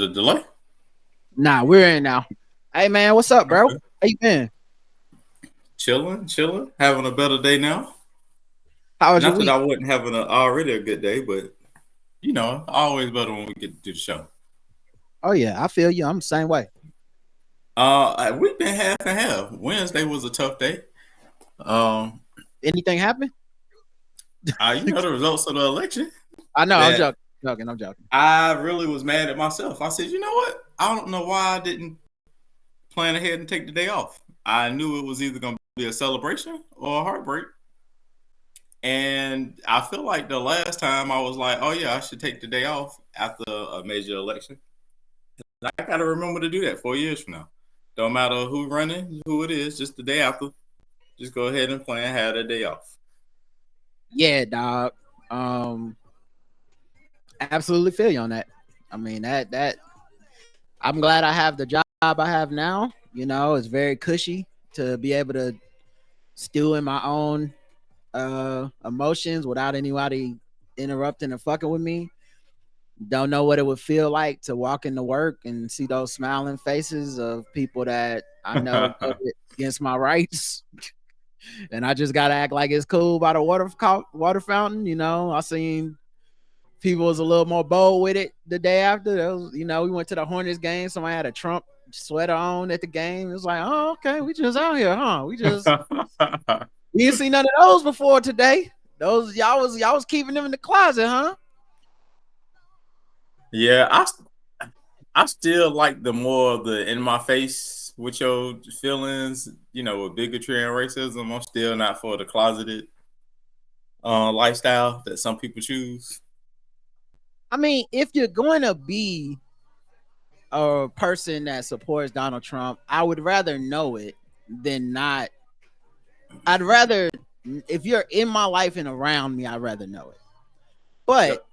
it a delay? Nah, we're in now. Hey man, what's up, bro? Okay. How you been? Chilling, having a better day now. How was your Not that week? I wasn't having already a good day, but always better when we get to do the show. Oh yeah, I feel you. I'm the same way. We've been half and half. Wednesday was a tough day. Um, Anything happen? the results of the election I know. I'm that joking. I'm joking. I really was mad at myself. I said, you know what? I don't know why I didn't plan ahead and take the day off. I knew it was either going to be a celebration or a heartbreak. And I feel like the last time I was like, oh yeah, I should take the day off after a major election. I got to remember to do that 4 years from now. Don't matter who running, who it is, just the day after. Just go ahead and plan, have that day off. Yeah, dog. Um, Absolutely feel you on that. I mean that I'm glad I have the job I have now. You know, it's very cushy to be able to stew in my own emotions without anybody interrupting and fucking with me. Don't know what it would feel like to walk into work and see those smiling faces of people that I know voted against my rights. And I just gotta act like it's cool by the water fountain. You know, I seen people was a little more bold with it the day after. We went to the Hornets game. Somebody had a Trump sweater on at the game. It was like, oh, okay, we just out here, huh? We didn't see none of those before today. Those y'all was keeping them in the closet, huh? Yeah, I still like the more of the in my face with your feelings, with bigotry and racism. I'm still not for the closeted lifestyle that some people choose. I mean, if you're going to be a person that supports Donald Trump, I would rather know it than not. I'd rather, if you're in my life and around me, I'd rather know it. But Yep.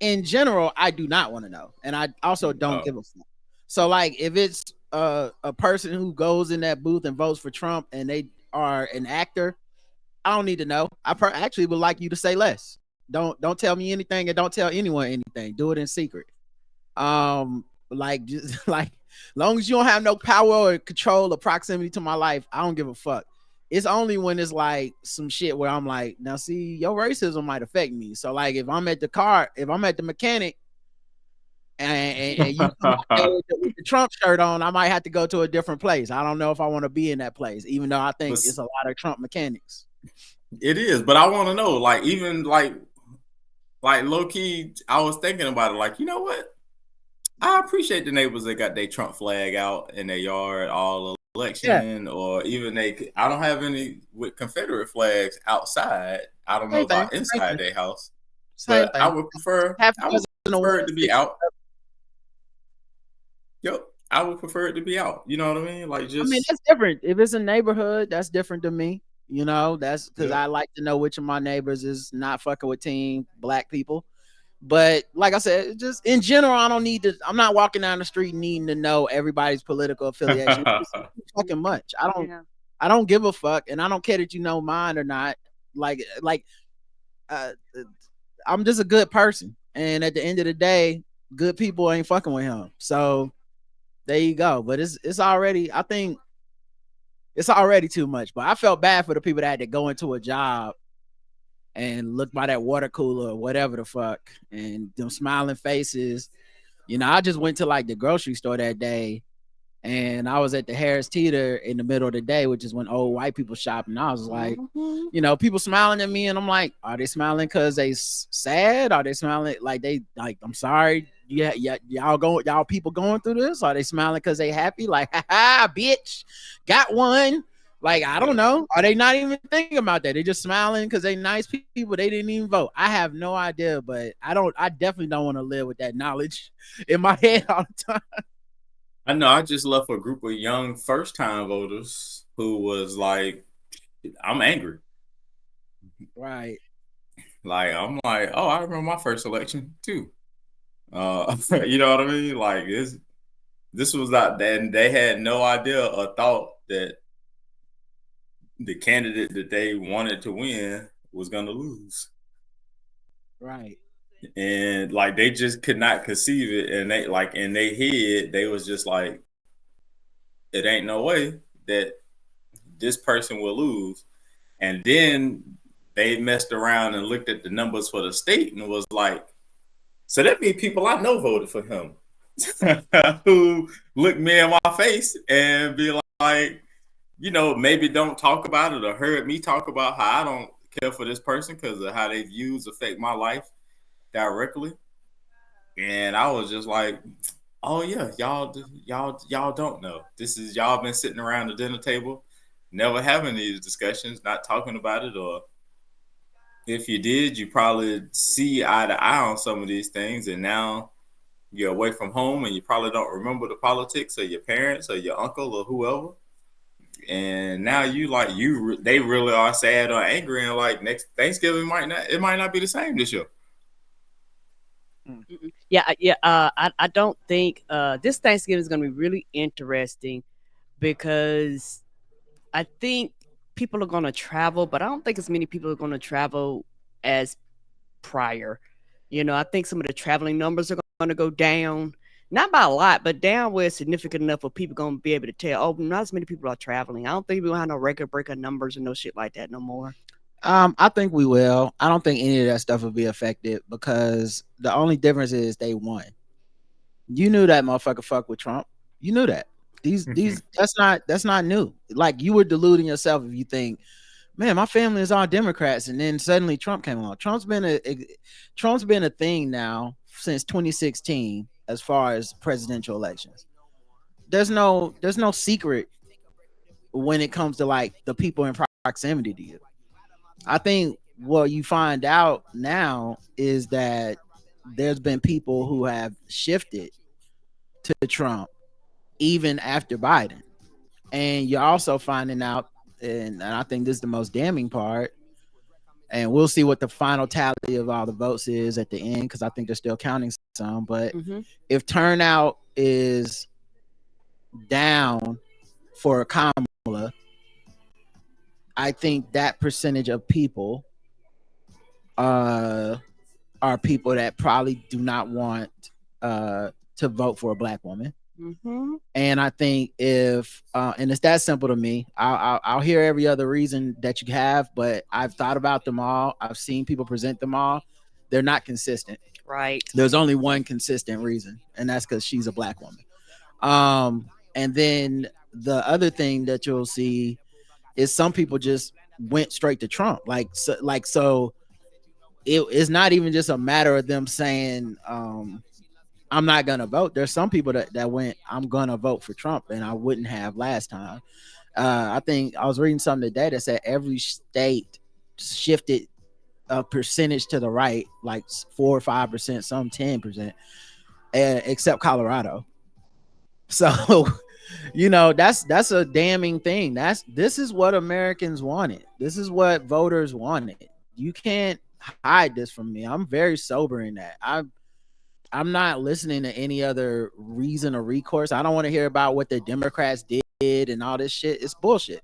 in general, I do not want to know, and I also don't give a fuck. So, like, if it's a person who goes in that booth and votes for Trump and they are an actor, I don't need to know. Actually would like you to say less. Don't tell me anything and don't tell anyone anything. Do it in secret. Like just like long as you don't have no power or control or proximity to my life, I don't give a fuck. It's only when it's like some shit where I'm like, now see, your racism might affect me. So like if I'm at the mechanic and you come out there with the Trump shirt on, I might have to go to a different place. I don't know if I want to be in that place, even though I think But it's a lot of Trump mechanics. it is, but I want to know, like, even like low key, I was thinking about it, like, you know what? I appreciate the neighbors that got their Trump flag out in their yard all Yeah, election, or even I don't have any with Confederate flags outside. I don't know same thing, about inside their house, same but thing. Half I a would dozen of prefer it to be 160. out. Yep, I would prefer it to be out. You know what I mean? Like, I mean, just that's different. If it's a neighborhood, that's different to me. You know, that's because yeah. I like to know which of my neighbors is not fucking with team black people. But like I said, just in general, I don't need to. I'm not walking down the street needing to know everybody's political affiliation. It's just too fucking much. Yeah. I don't give a fuck, and I don't care that you know mine or not. Like, uh, I'm just a good person, and at the end of the day, good people ain't fucking with him. So there you go. But it's already. I think it's already too much. But I felt bad for the people that had to go into a job and look by that water cooler or whatever the fuck, and them smiling faces. You know, I just went to like the grocery store that day, and I was at the Harris Teeter in the middle of the day, which is when old white people shop. And I was like, Mhm. people smiling at me, and I'm like, are they smiling because they sad? Are they smiling like they like? I'm sorry, yeah, y'all people going through this? Are they smiling because they happy? Like, ha ha, bitch, got one. Like, I don't Yeah. know. Are they not even thinking about that? They just smiling because they nice people. They didn't even vote. I have no idea, but I don't. I definitely don't want to live with that knowledge in my head all the time. I know. I just left a group of young first time voters who was like, I'm angry. Right. Like, I'm like, oh, I remember my first election too. You know what I mean? Like, this was not, and they had no idea or thought that the candidate that they wanted to win was going to lose. Right. and like they just could not conceive it, and they like in their head they was just like, it ain't no way that this person will lose. And then they messed around and looked at the numbers for the state and was like, so that means people I know voted for him. Who looked me in my face and be like, maybe don't talk about it or heard me talk about how I don't care for this person because of how their views affect my life directly. And I was just like, oh yeah, y'all don't know. This is y'all been sitting around the dinner table, never having these discussions, not talking about it, or if you did, you probably see eye to eye on some of these things, and now you're away from home and you probably don't remember the politics of your parents or your uncle or whoever. And now they really are sad or angry, and like next Thanksgiving might not be the same this year. Yeah. I don't think this Thanksgiving is going to be really interesting because I think people are going to travel, but I don't think as many people are going to travel as prior. I think some of the traveling numbers are going to go down, not by a lot, but down where it's significant enough for people going to be able to tell, oh, not as many people are traveling. I don't think we'll have no record breaker numbers and no shit like that no more. I think we will. I don't think any of that stuff will be affected because the only difference is they won. You knew that motherfucker fuck with Trump. You knew that. These that's not new. Like you were deluding yourself if you think, man, my family is all Democrats, and then suddenly Trump came along. Trump's been a thing now since 2016 as far as presidential elections. There's no secret when it comes to like the people in proximity to you. I think what you find out now is that there's been people who have shifted to Trump even after Biden. And you're also finding out, and I think this is the most damning part, and we'll see what the final tally of all the votes is at the end because I think they're still counting some. But if turnout is down for Kamala, I think that percentage of people are people that probably do not want to vote for a black woman. And I think if and it's that simple to me. I'll hear every other reason that you have, but I've thought about them all. I've seen people present them all. They're not consistent. Right. There's only one consistent reason, and that's because she's a black woman. And then the other thing that you'll see is some people just went straight to Trump. So it's not even just a matter of them saying I'm not gonna vote. There's some people that went, I'm gonna vote for Trump, and I wouldn't have last time. I think I was reading something today that said every state shifted a percentage to the right, like 4 or 5%, some 10%, except Colorado. So, that's a damning thing. This is what Americans wanted. This is what voters wanted. You can't hide this from me. I'm very sober in that. I'm not listening to any other reason or recourse. I don't want to hear about what the Democrats did and all this shit. It's bullshit.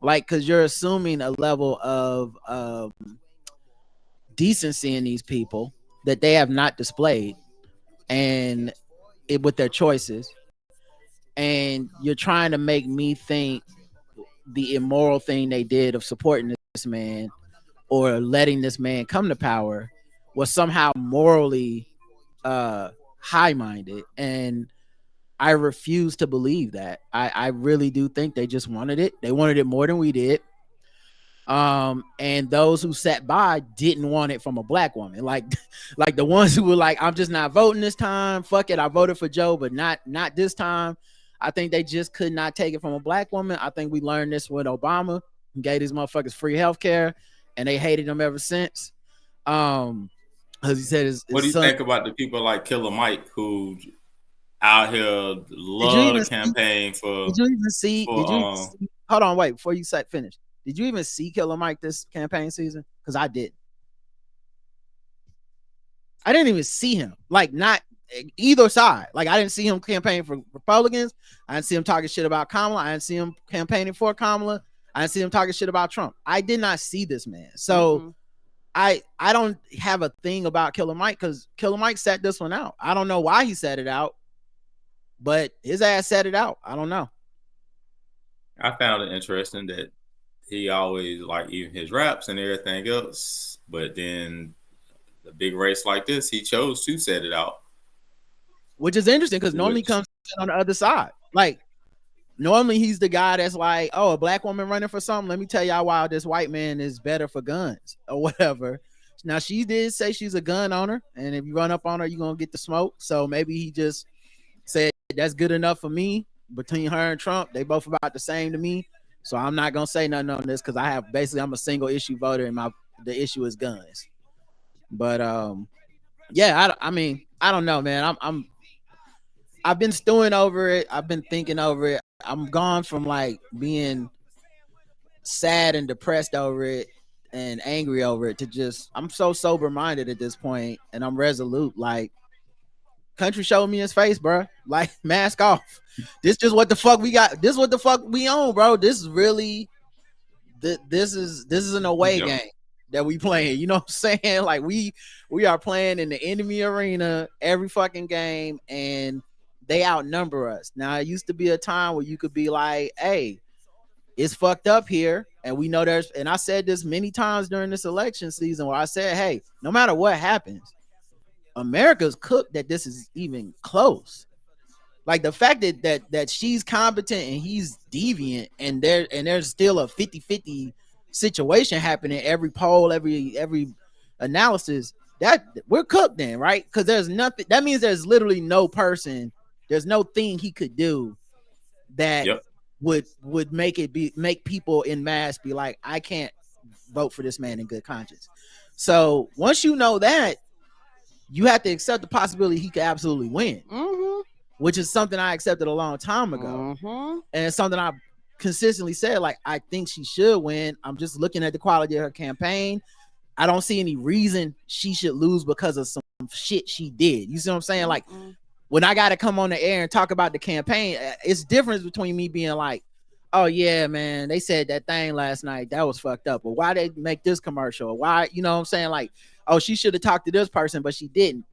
Like, because you're assuming a level of decency in these people that they have not displayed, and with their choices. And you're trying to make me think the immoral thing they did of supporting this man or letting this man come to power was somehow morally high-minded, and I refuse to believe that. I really do think they just wanted it. They wanted it more than we did. And those who sat by didn't want it from a black woman. Like the ones who were like, I'm just not voting this time. Fuck it, I voted for Joe, but not this time. I think they just could not take it from a black woman. I think we learned this with Obama, who gave these motherfuckers free healthcare, and they hated him ever since. As he said, what do you think about the people like Killer Mike who out here love the campaign for? Did you even see? Hold on, wait before you finish. Did you even see Killer Mike this campaign season? Because I didn't. I didn't even see him. Like, not either side. Like, I didn't see him campaigning for Republicans. I didn't see him talking shit about Kamala. I didn't see him campaigning for Kamala. I didn't see him talking shit about Trump. I did not see this man. So I don't have a thing about Killer Mike because Killer Mike set this one out. I don't know why he set it out, but his ass set it out. I don't know. I found it interesting that he always like even his raps and everything else, but then the big race like this, he chose to set it out. Which is interesting because normally he comes on the other side. Like normally he's the guy that's like, oh, a black woman running for something. Let me tell y'all why this white man is better for guns or whatever. Now she did say she's a gun owner, and if you run up on her, you're gonna get the smoke. So maybe he just said that's good enough for me. Between her and Trump, they both about the same to me. So I'm not gonna say nothing on this because I'm a single issue voter and the issue is guns. But yeah, I mean, I don't know, man. I've been stewing over it. I've been thinking over it. I'm gone from like being sad and depressed over it and angry over it to just I'm so sober minded at this point, and I'm resolute. Like country showed me his face, bro. Like mask off. This just what the fuck we got. This what the fuck we own, bro. This is really this is an away game that we playing. You know what I'm saying? Like we are playing in the enemy arena every fucking game, and they outnumber us. Now it used to be a time where you could be like, hey, it's fucked up here, and we know and I said this many times during this election season where I said, hey, no matter what happens, America's cooked that this is even close. Like the fact that she's competent and he's deviant, and there's still a 50-50 situation happening every poll, every analysis, that we're cooked then, right? Because there's nothing. That means there's literally no person, there's no thing he could do that would make people in mass be like, I can't vote for this man in good conscience. So once you know that, you have to accept the possibility he could absolutely win, which is something I accepted a long time ago. And it's something I consistently said, like, I think she should win. I'm just looking at the quality of her campaign. I don't see any reason she should lose because of some shit she did. You see what I'm saying? Like, when I got to come on the air and talk about the campaign, it's difference between me being like, oh yeah, man, they said that thing last night, that was fucked up, or why they make this commercial, or why, you know what I'm saying? Like, oh, she should have talked to this person, but she didn't.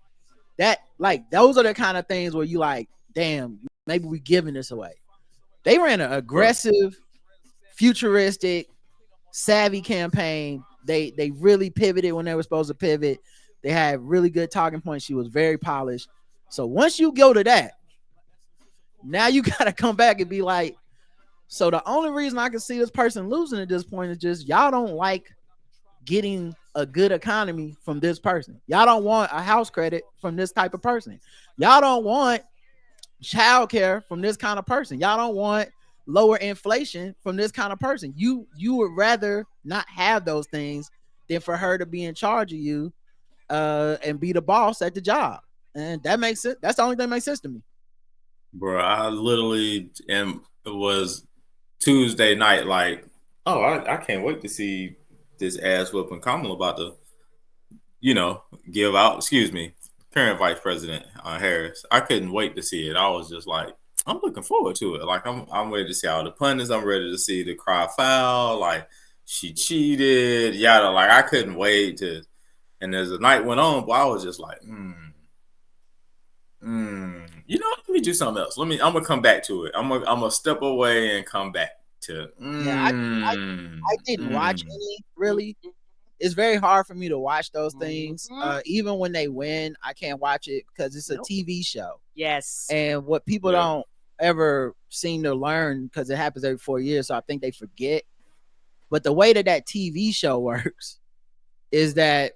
That, like, those are the kind of things where you like, damn, maybe we giving this away. They ran an aggressive, futuristic, savvy campaign. They really pivoted when they were supposed to pivot. They had really good talking points. She was very polished. So once you go to that, now you got to come back and be like, so the only reason I can see this person losing at this point is just y'all don't like getting a good economy from this person. Y'all don't want a house credit from this type of person. Y'all don't want childcare from this kind of person. Y'all don't want lower inflation from this kind of person. You would rather not have those things than for her to be in charge of you and be the boss at the job. And that makes it. That's the only thing that makes sense to me. Bro, I literally it was Tuesday night, like, oh, I can't wait to see this ass whooping Kamala about to, give out, current Vice President Harris. I couldn't wait to see it. I was just like, I'm looking forward to it. Like, I'm ready to see all the pundits. I'm ready to see the cry foul. Like, she cheated. Yada. Like, I couldn't wait to. And as the night went on, boy, I was just like, let me do something else. I'm gonna come back to it. I'm gonna step away and come back to. I didn't watch any really. It's very hard for me to watch those things. Even when they win, I can't watch it because it's a TV show. Yes. And what people don't ever seem to learn, because it happens every 4 years, so I think they forget. But the way that TV show works is that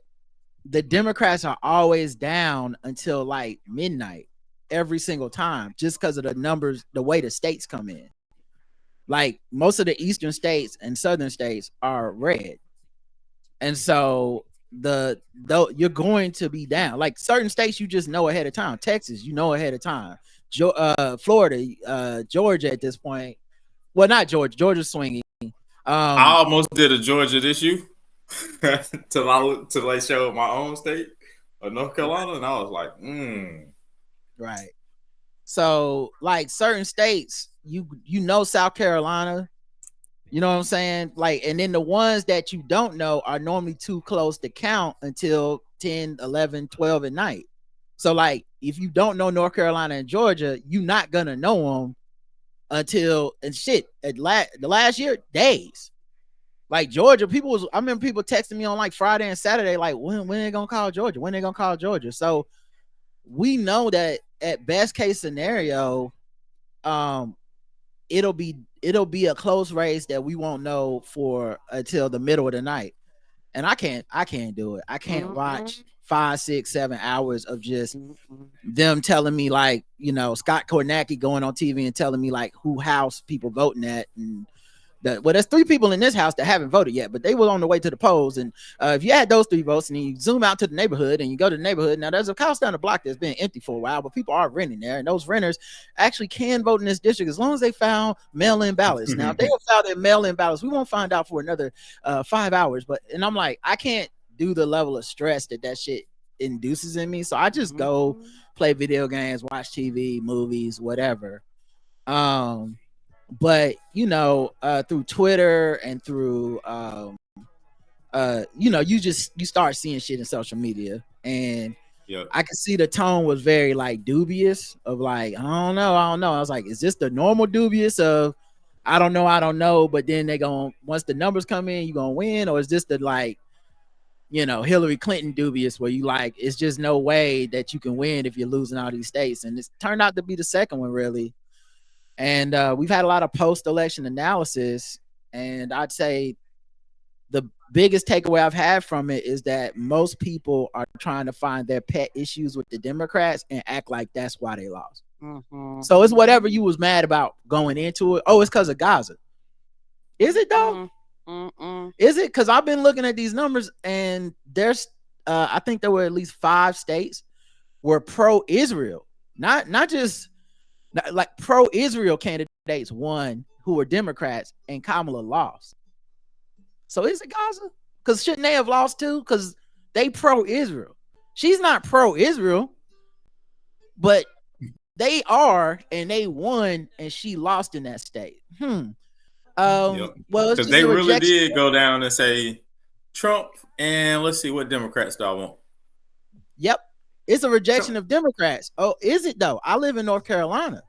the Democrats are always down until like midnight every single time, just because of the numbers, the way the states come in. Like most of the eastern states and southern states are red. And so you're going to be down. Like certain states, you just know ahead of time. Texas, you know ahead of time. Florida, Georgia at this point. Well, not Georgia. Georgia's swinging. I almost did a Georgia issue till they showed my own state of North Carolina, and I was like, Right. So, like certain states, you know South Carolina, You know what I'm saying? Like, and then the ones that you don't know are normally too close to count until 10, 11, 12 at night. So like, if you don't know North Carolina and Georgia, you're not gonna know them until the last year days. Like Georgia, I remember people texting me on like Friday and Saturday, like when they gonna call Georgia? When they gonna call Georgia? So we know that at best case scenario, it'll be a close race that we won't know for until the middle of the night. And I can't do it. I can't watch 5, 6, 7 hours of just them telling me, like, you know, Scott Kornacki going on TV and telling me like who house people voting at. And there's 3 people in this house that haven't voted yet, but they were on the way to the polls. And if you add those 3 votes and you zoom out to the neighborhood and you go to the neighborhood, now there's a house down the block that's been empty for a while, but people are renting there, and those renters actually can vote in this district as long as they found mail-in ballots. Now, if they have found their mail-in ballots, we won't find out for another 5 hours. And I'm like, I can't do the level of stress that shit induces in me, so I just go play video games, watch TV, movies, whatever. But you know, through Twitter and through you know, you start seeing shit in social media, and I could see the tone was very like dubious of like, I don't know. I was like, is this the normal dubious of I don't know, but then once the numbers come in, you gonna win? Or is this the, like, you know, Hillary Clinton dubious where you like, it's just no way that you can win if you're losing all these states? And it's turned out to be the second one, really. And we've had a lot of post-election analysis, and I'd say the biggest takeaway I've had from it is that most people are trying to find their pet issues with the Democrats and act like that's why they lost. So it's whatever you was mad about going into it. Oh, it's because of Gaza. Is it though? Is it? Because I've been looking at these numbers, and there's I think there were at least 5 states were pro-Israel, not just like pro-Israel candidates won who were Democrats, and Kamala lost. So is it Gaza? Because shouldn't they have lost too? Because they pro-Israel. She's not pro-Israel, but they are, and they won, and she lost in that state. Well, because they really did go down and say Trump, and let's see what Democrats do I want. Yep. It's a rejection of Democrats. Oh, is it though? I live in North Carolina.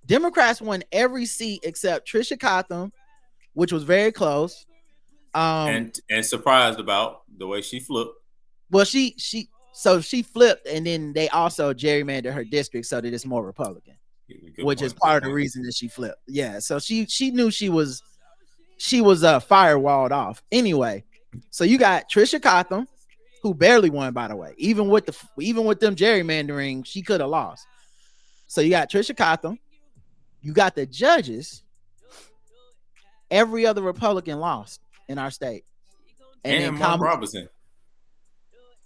Democrats won every seat except Trisha Cotham, which was very close. And surprised about the way she flipped. Well, she flipped, and then they also gerrymandered her district so that it's more Republican, which is part of the reason that she flipped. Yeah, so she knew she was firewalled off. Anyway, so you got Trisha Cotham, who barely won, by the way. Even with them gerrymandering, she could have lost. So you got Trisha Cotham, you got the judges. Every other Republican lost in our state. And Mark Robinson.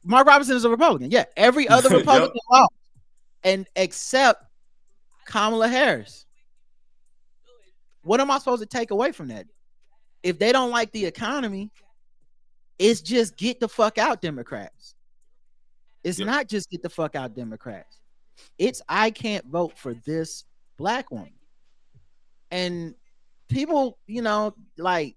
Mark Robinson is a Republican. Yeah, every other Republican lost, and except Kamala Harris. What am I supposed to take away from that? If they don't like the economy, it's just get the fuck out, Democrats. It's not just get the fuck out, Democrats. It's I can't vote for this black woman. And people, you know, like,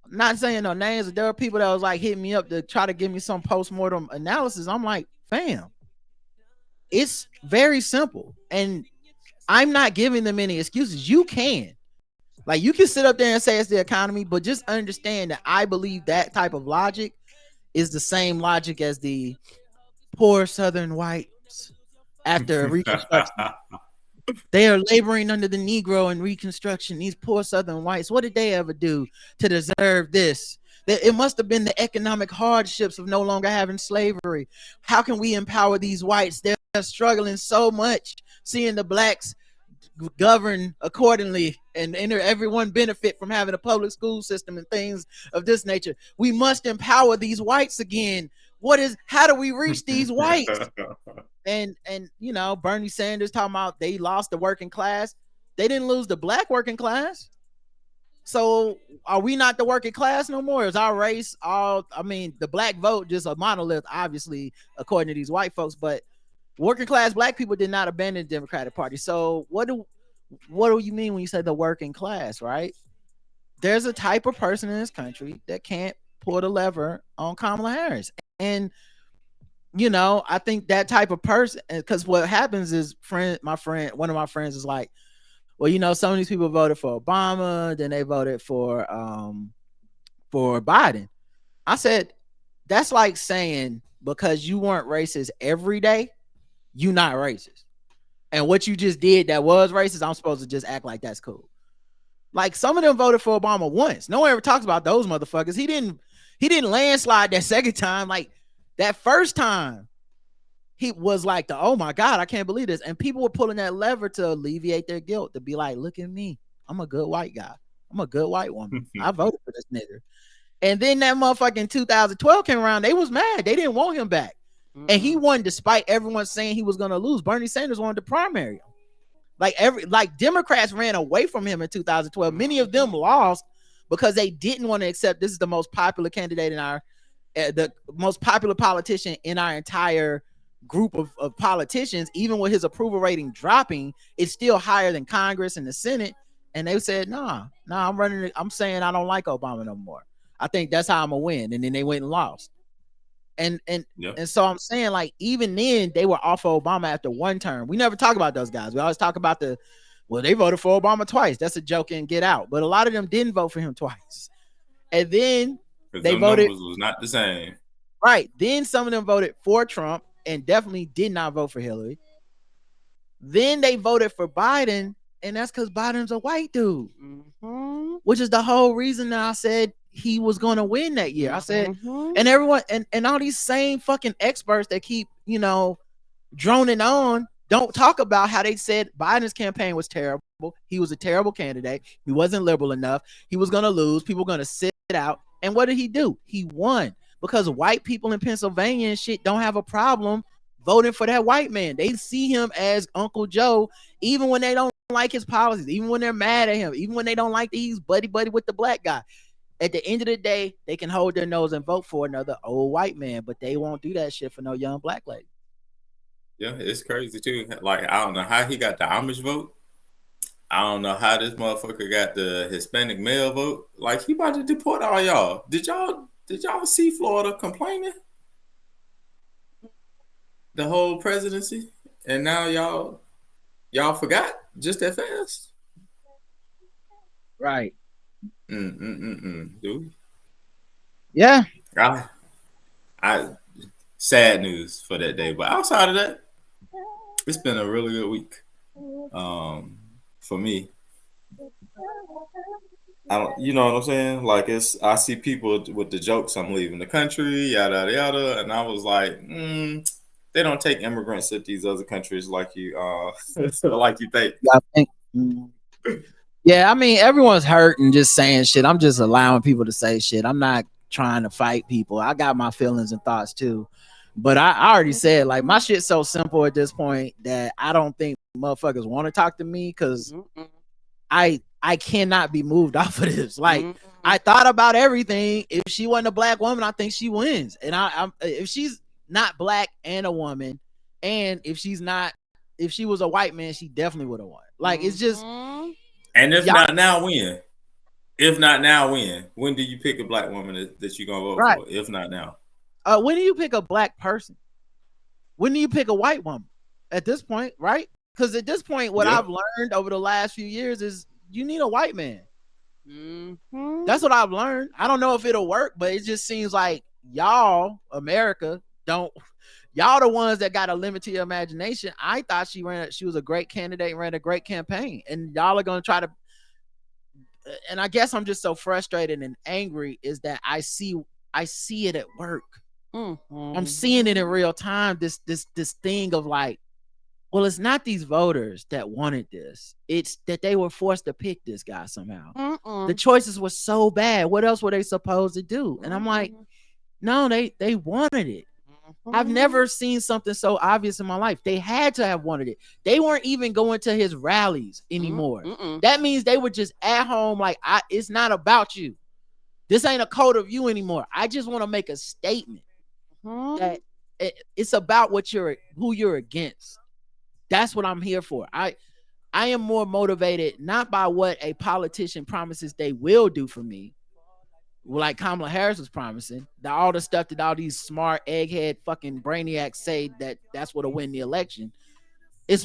I'm not saying no names, but there are people that was like hitting me up to try to give me some postmortem analysis. I'm like, fam, it's very simple. And I'm not giving them any excuses. You can. Like, you can sit up there and say it's the economy, but just understand that I believe that type of logic is the same logic as the poor Southern whites after Reconstruction. They are laboring under the Negro in Reconstruction. These poor Southern whites, what did they ever do to deserve this? It must have been the economic hardships of no longer having slavery. How can we empower these whites? They're struggling so much, seeing the blacks govern accordingly and everyone benefit from having a public school system and things of this nature. We must empower these whites again. How do we reach these whites? And you know, Bernie Sanders talking about they lost the working class. They didn't lose the black working class. So are we not the working class no more? Is our race the black vote just a monolith, obviously, according to these white folks, but working class black people did not abandon the Democratic Party. So what do you mean when you say the working class, right? there's a type of person in this country that can't pull the lever on Kamala Harris. And I think that type of person, because what happens is one of my friends is like, well, some of these people voted for Obama, then they voted for Biden. I said, that's like saying because you weren't racist every day, you not racist. And what you just did that was racist, I'm supposed to just act like that's cool. Like some of them voted for Obama once. No one ever talks about those motherfuckers. He didn't landslide that second time. Like that first time, he was like, oh my God, I can't believe this. And people were pulling that lever to alleviate their guilt, to be like, look at me. I'm a good white guy. I'm a good white woman. I voted for this nigga. And then that motherfucker in 2012 came around. They was mad. They didn't want him back. Mm-hmm. And he won despite everyone saying he was going to lose. Bernie Sanders wanted to primary him. Like Democrats ran away from him in 2012. Many of them lost because they didn't want to accept this is the most popular candidate in our, the most popular politician in our entire group of politicians. Even with his approval rating dropping, it's still higher than Congress and the Senate. And they said, nah, I'm saying I don't like Obama no more. I think that's how I'm gonna win. And then they went and lost. And so I'm saying, like, even then they were off of Obama after one term. We never talk about those guys. We always talk about they voted for Obama twice. That's a joke and Get Out. But a lot of them didn't vote for him twice. And then they voted was not the same. Right. Then some of them voted for Trump and definitely did not vote for Hillary. Then they voted for Biden, and that's because Biden's a white dude. Mm-hmm. Which is the whole reason that I said he was going to win that year. I said, and everyone, and all these same fucking experts that keep, droning on, don't talk about how they said Biden's campaign was terrible. He was a terrible candidate. He wasn't liberal enough. He was going to lose. People were going to sit out. And what did he do? He won because white people in Pennsylvania and shit don't have a problem voting for that white man. They see him as Uncle Joe, even when they don't like his policies, even when they're mad at him, even when they don't like that he's buddy with the black guy. At the end of the day, they can hold their nose and vote for another old white man, but they won't do that shit for no young black lady. Yeah, it's crazy too. Like, I don't know how he got the Amish vote. I don't know how this motherfucker got the Hispanic male vote. Like, he about to deport all y'all. Did y'all see Florida complaining? The whole presidency? And now y'all forgot just that fast? Right. Dude. Yeah. I sad news for that day. But outside of that, it's been a really good week. For me. I don't, you know what I'm saying? Like, I see people with the jokes, I'm leaving the country, yada yada yada, and I was like, they don't take immigrants at these other countries like you like you think. Yeah, I mean, everyone's hurt and just saying shit. I'm just allowing people to say shit. I'm not trying to fight people. I got my feelings and thoughts too. But I already said, like, my shit's so simple at this point that I don't think motherfuckers want to talk to me because I cannot be moved off of this. Like, I thought about everything. If she wasn't a black woman, I think she wins. And if she's not black and a woman, and if she was a white man, she definitely would have won. Like, it's just. And if not now, when? If not now, when? When do you pick a black woman that you're gonna vote for? If not now. When do you pick a black person? When do you pick a white woman? At this point, right? Because at this point, what I've learned over the last few years is you need a white man. Mm-hmm. That's what I've learned. I don't know if it'll work, but it just seems like y'all, America, y'all the ones that got a limit to your imagination. I thought she was a great candidate and ran a great campaign, and y'all are gonna try to. And I guess I'm just so frustrated and angry is that I see it at work. Mm-hmm. I'm seeing it in real time. This thing of like, well, it's not these voters that wanted this. It's that they were forced to pick this guy somehow. The choices were so bad. What else were they supposed to do? And I'm like, no, they wanted it. I've never seen something so obvious in my life. They had to have wanted it. They weren't even going to his rallies anymore. That means they were just at home like, it's not about you. This ain't a code of you anymore. I just want to make a statement that it's about who you're against. That's what I'm here for. I am more motivated not by what a politician promises they will do for me, like Kamala Harris was promising, that all the stuff that all these smart egghead fucking brainiacs say that's what'll win the election.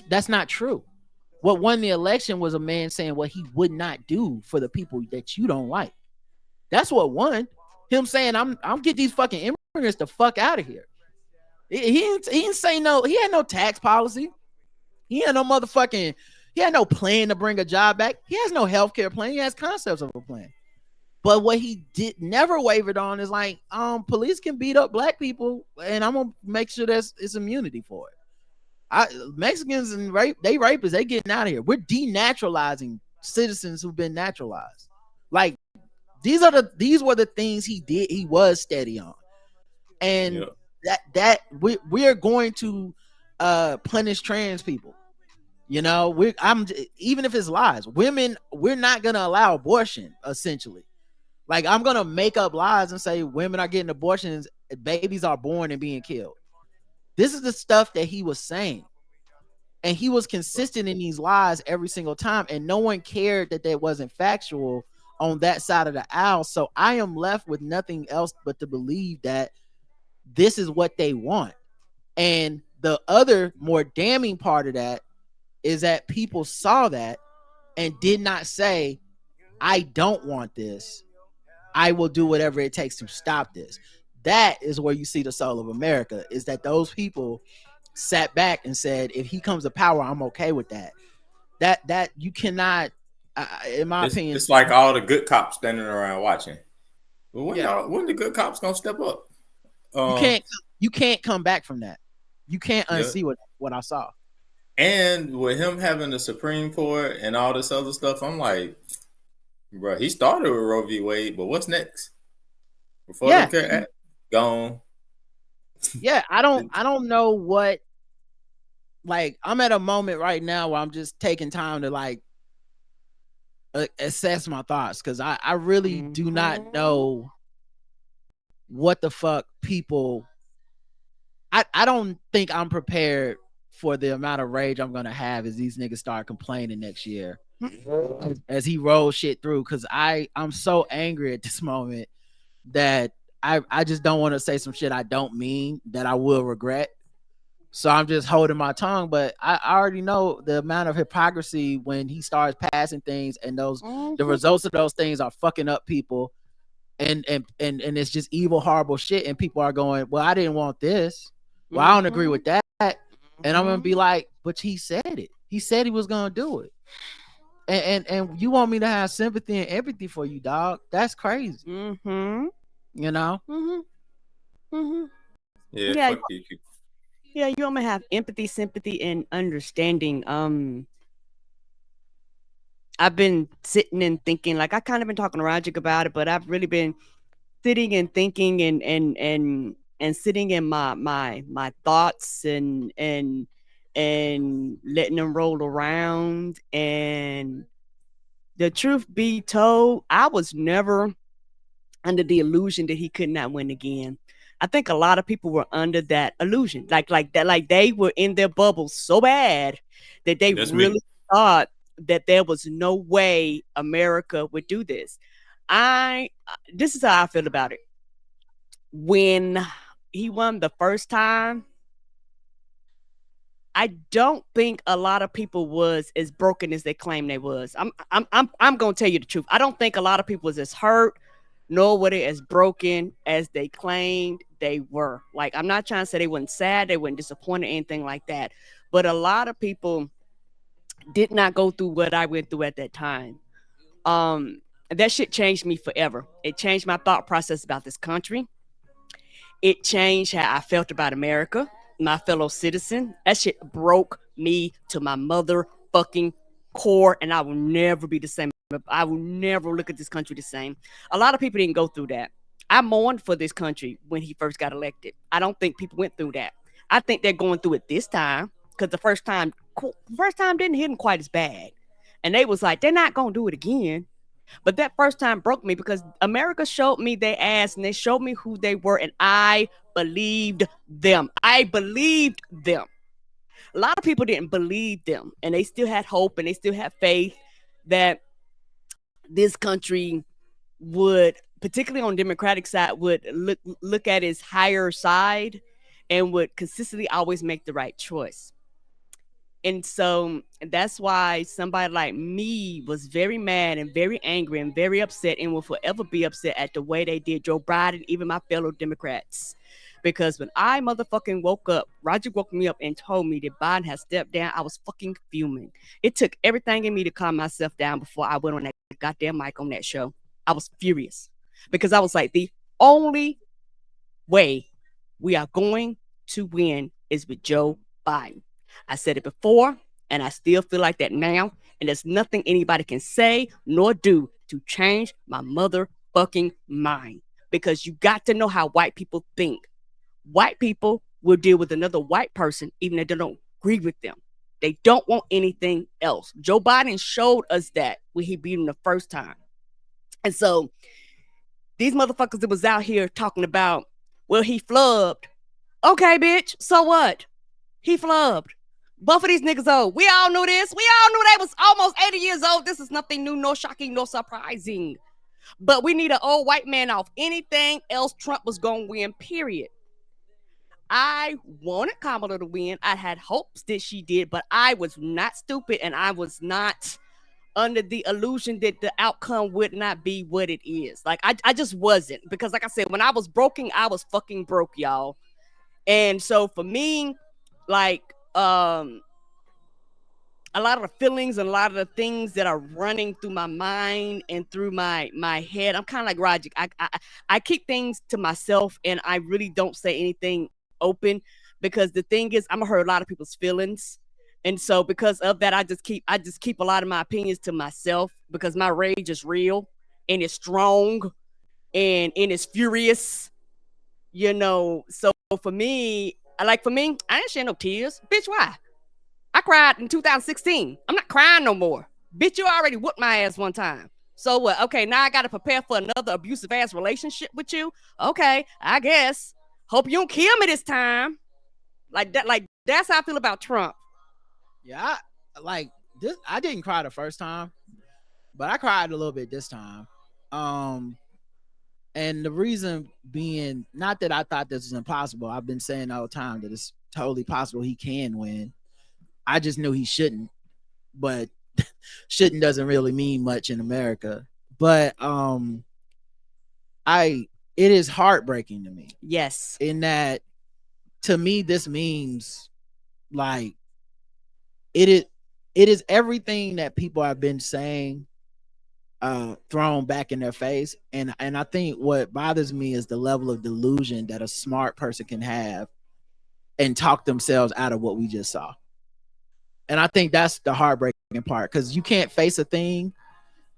That's not true. What won the election was a man saying what he would not do for the people that you don't like. That's what won. Him saying I'm get these fucking immigrants the fuck out of here. He didn't say no. He had no tax policy. He had no motherfucking. He had no plan to bring a job back. He has no healthcare plan. He has concepts of a plan. But what he did never wavered on is like, police can beat up black people, and I'm gonna make sure it's immunity for it. Mexicans and rapists, they getting out of here. We're denaturalizing citizens who've been naturalized. Like these were the things he did. He was steady on, and that we are going to punish trans people. You know, even if it's lies, women, we're not gonna allow abortion. Essentially, like I'm gonna make up lies and say women are getting abortions, babies are born and being killed. This is the stuff that he was saying, and he was consistent in these lies every single time, and no one cared that wasn't factual on that side of the aisle. So I am left with nothing else but to believe that this is what they want. And the other more damning part of that is that people saw that and did not say, I don't want this. I will do whatever it takes to stop this. That is where you see the soul of America, is that those people sat back and said, if he comes to power, I'm okay with that. That you cannot, in my opinion. It's like all the good cops standing around watching. Well, when the good cops gonna step up? You can't come back from that. You can't unsee what I saw. And with him having the Supreme Court and all this other stuff, I'm like, bro, he started with Roe v. Wade, but what's next? Affordable Care Act gone. Yeah, I don't know what. Like, I'm at a moment right now where I'm just taking time to like assess my thoughts, because I really do not know what the fuck people. I don't think I'm prepared for the amount of rage I'm gonna have as these niggas start complaining next year as he rolls shit through, because I'm so angry at this moment that I just don't want to say some shit I don't mean that I will regret. So I'm just holding my tongue, but I already know the amount of hypocrisy when he starts passing things, and the results of those things are fucking up people, and it's just evil, horrible shit, and people are going, well, I didn't want this. Well, I don't agree with that. And I'm gonna be like, but he said it. He said he was gonna do it. And you want me to have sympathy and empathy for you, dog? That's crazy. You know? Yeah. Fuck you. Yeah, you want me to have empathy, sympathy, and understanding. I've been sitting and thinking, like I kind of been talking to Roger about it, but I've really been sitting and thinking and sitting in my thoughts and letting them roll around. And the truth be told, I was never under the illusion that he could not win again. I think a lot of people were under that illusion, like that, like they were in their bubble so bad that they really thought that there was no way America would do this. This is how I feel about it. When he won the first time, I don't think a lot of people was as broken as they claimed they was. I'm gonna tell you the truth. I don't think a lot of people was as hurt, nor were they as broken as they claimed they were. Like, I'm not trying to say they weren't sad, they weren't disappointed, anything like that. But a lot of people did not go through what I went through at that time. That shit changed me forever. It changed my thought process about this country. It changed how I felt about America, my fellow citizen. That shit broke me to my motherfucking core, and I will never be the same. I will never look at this country the same. A lot of people didn't go through that. I mourned for this country when he first got elected. I don't think people went through that. I think they're going through it this time, because the first time didn't hit them quite as bad. And they was like, they're not going to do it again. But that first time broke me, because America showed me their ass, and they showed me who they were, and I believed them. a lot of people didn't believe them, and they still had hope and they still had faith that this country would, particularly on the Democratic side, would look at its higher side and would consistently always make the right choice. And so that's why somebody like me was very mad and very angry and very upset and will forever be upset at the way they did Joe Biden, even my fellow Democrats. Because when I motherfucking woke up, Roger woke me up and told me that Biden has stepped down, I was fucking fuming. It took everything in me to calm myself down before I went on that goddamn mic on that show. I was furious because I was like, the only way we are going to win is with Joe Biden. I said it before, and I still feel like that now. And there's nothing anybody can say nor do to change my motherfucking mind. Because you got to know how white people think. White people will deal with another white person even if they don't agree with them. They don't want anything else. Joe Biden showed us that when he beat him the first time. And so these motherfuckers that was out here talking about, well, he flubbed. Okay, bitch, so what? He flubbed. Both of these niggas old. We all knew this. We all knew they was almost 80 years old. This is nothing new, nor shocking, nor surprising. But we need an old white man off. Anything else, Trump was going to win, period. I wanted Kamala to win. I had hopes that she did, but I was not stupid, and I was not under the illusion that the outcome would not be what it is. Like, I just wasn't. Because like I said, when I was broken, I was fucking broke, y'all. And so for me, like, a lot of the feelings and a lot of the things that are running through my mind and through my head, I'm kind of like Roger. I keep things to myself, and I really don't say anything open, because the thing is, I'm gonna hurt a lot of people's feelings. And so because of that, I just keep a lot of my opinions to myself, because my rage is real and it's strong and it's furious, you know. So for me, I ain't shed no tears. Bitch, why? I cried in 2016. I'm not crying no more. Bitch, you already whooped my ass one time. So what? Okay, now I got to prepare for another abusive ass relationship with you? Okay, I guess. Hope you don't kill me this time. Like that. Like, that's how I feel about Trump. Yeah, I didn't cry the first time, but I cried a little bit this time. And the reason being, not that I thought this was impossible. I've been saying all the time that it's totally possible he can win. I just knew he shouldn't, but shouldn't doesn't really mean much in America. But it is heartbreaking to me. Yes. In that, to me, this means like it is everything that people have been saying thrown back in their face. And I think what bothers me is the level of delusion that a smart person can have and talk themselves out of what we just saw. And I think that's the heartbreaking part, because you can't face a thing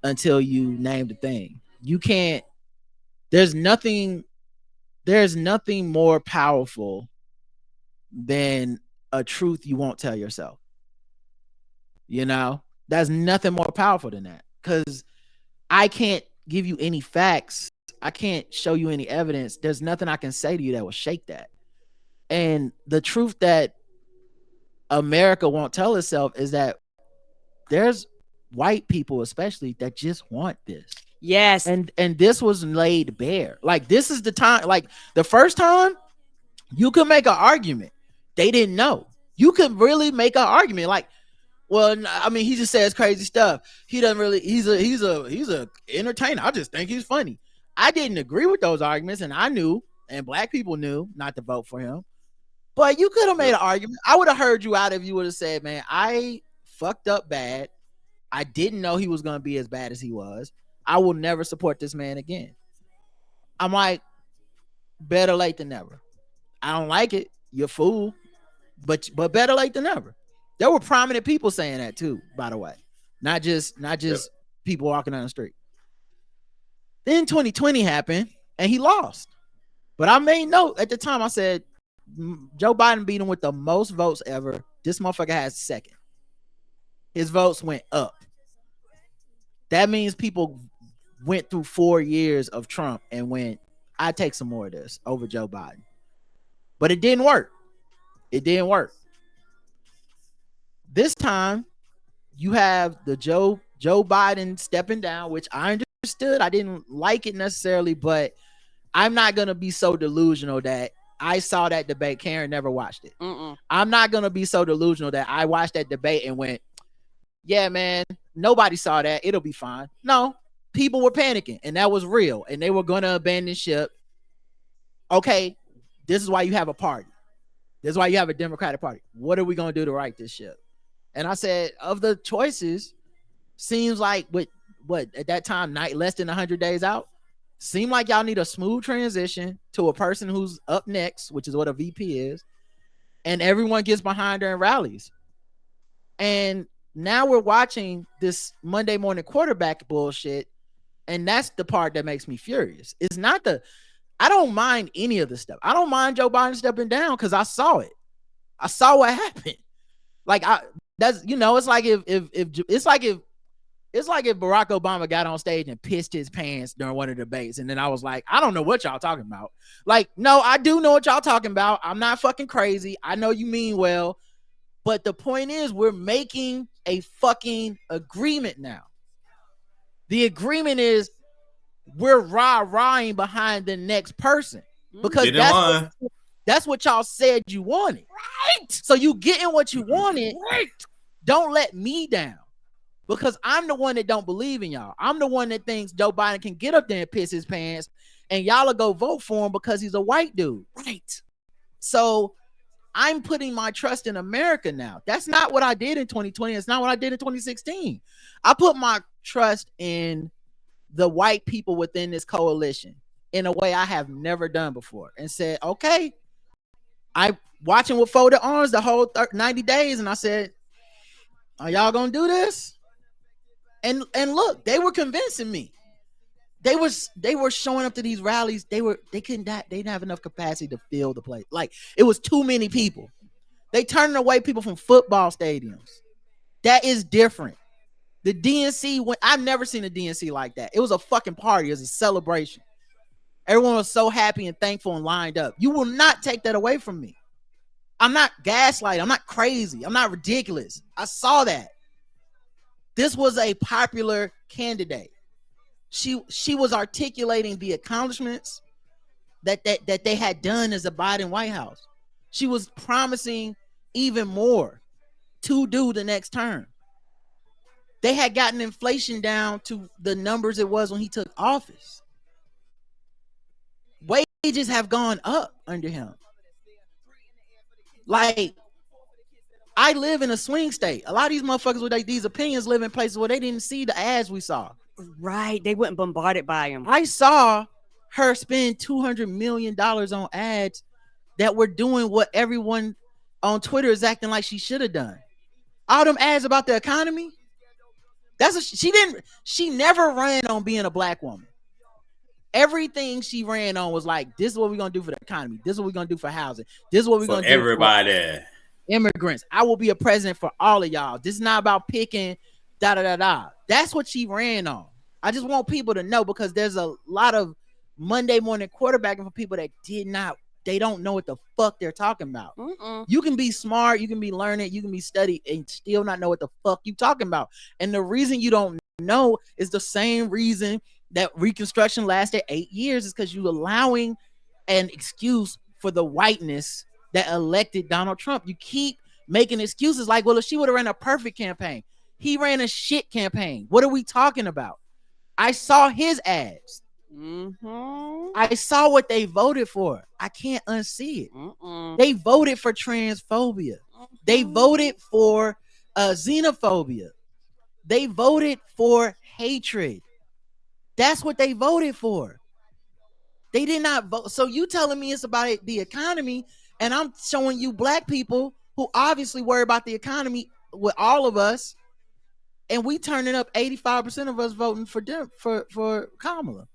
until you name the thing. You can't, there's nothing more powerful than a truth you won't tell yourself. You know, there's nothing more powerful than that, because I can't give you any facts. I can't show you any evidence. There's nothing I can say to you that will shake that. And the truth that America won't tell itself is that there's white people, especially, that just want this. Yes. And this was laid bare. Like, this is the time. Like, the first time, you could make an argument. They didn't know. You could really make an argument. Like, well, I mean, he just says crazy stuff. He doesn't really. He's a entertainer. I just think he's funny. I didn't agree with those arguments, and I knew, and black people knew not to vote for him. But you could have made an argument. I would have heard you out if you would have said, man, I fucked up bad. I didn't know he was going to be as bad as he was. I will never support this man again. I'm like, better late than never. I don't like it. You're a fool. But better late than never. There were prominent people saying that too, by the way. Not just people walking down the street. Then 2020 happened and he lost. But I made note at the time. I said, Joe Biden beat him with the most votes ever. This motherfucker has second. His votes went up. That means people went through 4 years of Trump and went, I take some more of this over Joe Biden. But it didn't work. It didn't work. This time, you have the Joe Biden stepping down, which I understood. I didn't like it necessarily, but I'm not gonna be so delusional that I saw that debate. Karen never watched it. I'm not gonna be so delusional that I watched that debate and went, yeah, man, nobody saw that. It'll be fine. No, people were panicking, and that was real, and they were gonna abandon ship. Okay, this is why you have a party. This is why you have a Democratic Party. What are we gonna do to right this ship? And I said, of the choices, seems like what at that time, less than 100 days out, seemed like y'all need a smooth transition to a person who's up next, which is what a VP is, and everyone gets behind her and rallies. And now we're watching this Monday morning quarterback bullshit, and that's the part that makes me furious. It's not I don't mind any of the stuff. I don't mind Joe Biden stepping down because I saw it. I saw what happened. Like it's like if Barack Obama got on stage and pissed his pants during one of the debates, and then I was like, I don't know what y'all talking about. Like, no, I do know what y'all talking about. I'm not fucking crazy. I know you mean well, but the point is, we're making a fucking agreement now. The agreement is we're rah-rahing behind the next person because that's what y'all said you wanted. Right. So you getting what you wanted. Right. Don't let me down because I'm the one that don't believe in y'all. I'm the one that thinks Joe Biden can get up there and piss his pants, and y'all will go vote for him because he's a white dude. Right. So I'm putting my trust in America now. That's not what I did in 2020. It's not what I did in 2016. I put my trust in the white people within this coalition in a way I have never done before, and said, okay, I watching with folded arms the whole 90 days, and I said, are y'all gonna do this? And look, they were convincing me. They were showing up to these rallies. They didn't have enough capacity to fill the place. Like, it was too many people. They turning away people from football stadiums. That is different. The DNC, I've never seen a DNC like that. It was a fucking party. It was a celebration. Everyone was so happy and thankful and lined up. You will not take that away from me. I'm not gaslighting. I'm not crazy. I'm not ridiculous. I saw that. This was a popular candidate. She was articulating the accomplishments that they had done as a Biden White House. She was promising even more to do the next term. They had gotten inflation down to the numbers it was when he took office. Wages have gone up under him. Like, I live in a swing state. A lot of these motherfuckers with these opinions live in places where they didn't see the ads we saw. Right. They weren't bombarded by him. I saw her spend $200 million on ads that were doing what everyone on Twitter is acting like she should have done. All them ads about the economy. She never ran on being a black woman. Everything she ran on was like, this is what we're going to do for the economy. This is what we're going to do for housing. This is what we're going to do for everybody. Immigrants. I will be a president for all of y'all. This is not about picking da-da-da-da. That's what she ran on. I just want people to know, because there's a lot of Monday morning quarterbacking for people that they don't know what the fuck they're talking about. You can be smart, you can be learning, you can be studied and still not know what the fuck you talking about. And the reason you don't know is the same reason that Reconstruction lasted 8 years, is because you allowing an excuse for the whiteness that elected Donald Trump. You keep making excuses like, well, if she would have ran a perfect campaign. He ran a shit campaign. What are we talking about? I saw his ads. I saw what they voted for. I can't unsee it. They voted for transphobia. They voted for xenophobia. They voted for hatred. That's what they voted for. They did not vote. So you telling me it's about the economy, and I'm showing you black people who obviously worry about the economy with all of us, and we turning up 85% of us voting for Kamala.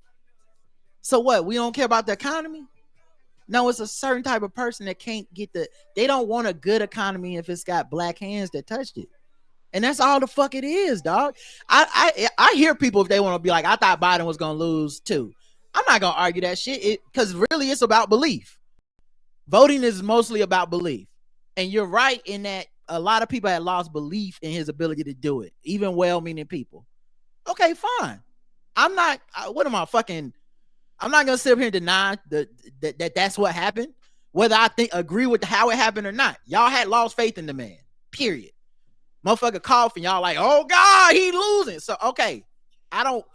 So what? We don't care about the economy? No, it's a certain type of person that can't get they don't want a good economy if it's got black hands that touched it. And that's all the fuck it is, dog. I hear people, if they want to be like, I thought Biden was going to lose too. I'm not going to argue that shit, because really it's about belief. Voting is mostly about belief. And you're right in that a lot of people had lost belief in his ability to do it, even well-meaning people. Okay, fine. I'm not. What am I fucking? I'm not gonna sit up here and deny that's what happened. Whether I agree with how it happened or not, y'all had lost faith in the man. Period. Motherfucker coughing, y'all like, oh God, he losing. So okay, I don't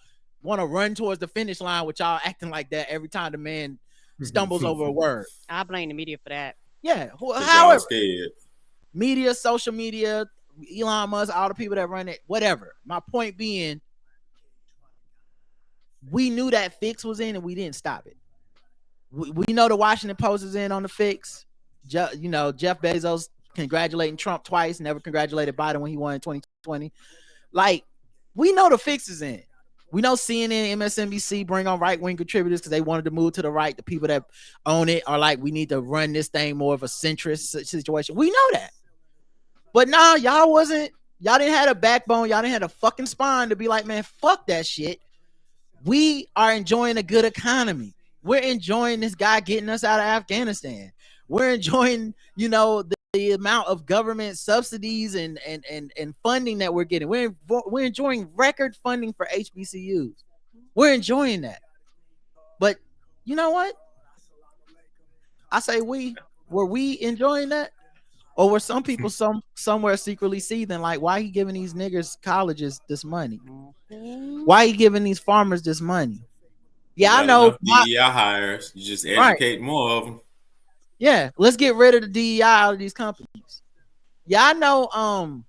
want to run towards the finish line with y'all acting like that every time the man stumbles over a word. I blame the media for that. Yeah, However, scared. Media, social media, Elon Musk, all the people that run it, whatever. My point being, we knew that fix was in and we didn't stop it. We know the Washington Post is in on the fix. Jeff Bezos congratulating Trump twice, never congratulated Biden when he won in 2020. Like, we know the fix is in. We know CNN, MSNBC bring on right-wing contributors because they wanted to move to the right. The people that own it are like, we need to run this thing more of a centrist situation. We know that. But nah, y'all didn't have a backbone. Y'all didn't have a fucking spine to be like, man, fuck that shit. We are enjoying a good economy. We're enjoying this guy getting us out of Afghanistan. We're enjoying, the amount of government subsidies and funding that we're getting. We're enjoying record funding for HBCUs. We're enjoying that. But you know what? I say were we enjoying that? Or were some people somewhere secretly seething like, why he giving these niggers colleges this money? Why he giving these farmers this money? Yeah, I know. DEI hires. You just educate more of them. Yeah, let's get rid of the DEI out of these companies. Yeah, I know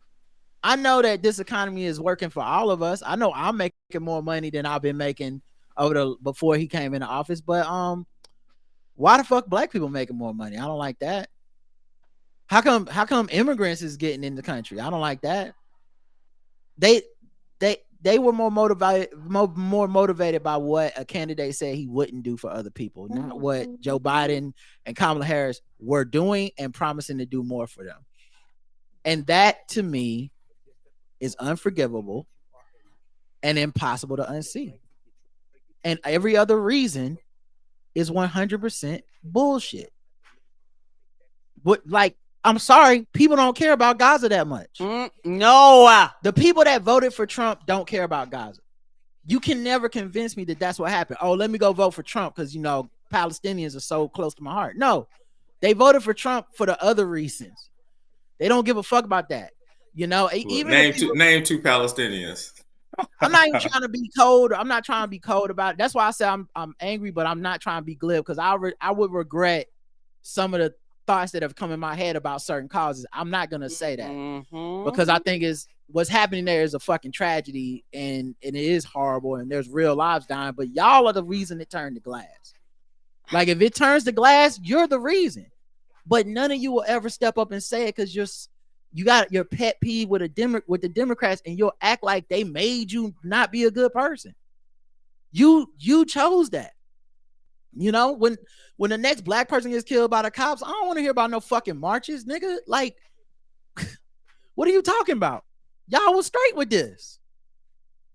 that this economy is working for all of us. I know I'm making more money than I've been making before he came into office. But why the fuck black people making more money? I don't like that. How come immigrants is getting in the country? I don't like that. They were more motivated by what a candidate said he wouldn't do for other people, not what Joe Biden and Kamala Harris were doing and promising to do more for them. And that, to me, is unforgivable and impossible to unsee. And every other reason is 100% bullshit. But I'm sorry, people don't care about Gaza that much. No. The people that voted for Trump don't care about Gaza. You can never convince me that that's what happened. Oh, let me go vote for Trump because, Palestinians are so close to my heart. No, they voted for Trump for the other reasons. They don't give a fuck about that. Even name two Palestinians. I'm not even trying to be cold. I'm not trying to be cold about it. That's why I say I'm angry, but I'm not trying to be glib because I would regret some of the thoughts that have come in my head about certain causes. I'm not gonna say that because I think what's happening there is a fucking tragedy and it is horrible and there's real lives dying. But y'all are the reason it turned to glass. Like if it turns to glass, you're the reason. But none of you will ever step up and say it because you got your pet peeve with the Democrats and you'll act like they made you not be a good person. You chose that. When the next black person gets killed by the cops, I don't want to hear about no fucking marches, nigga. Like, what are you talking about? Y'all was straight with this.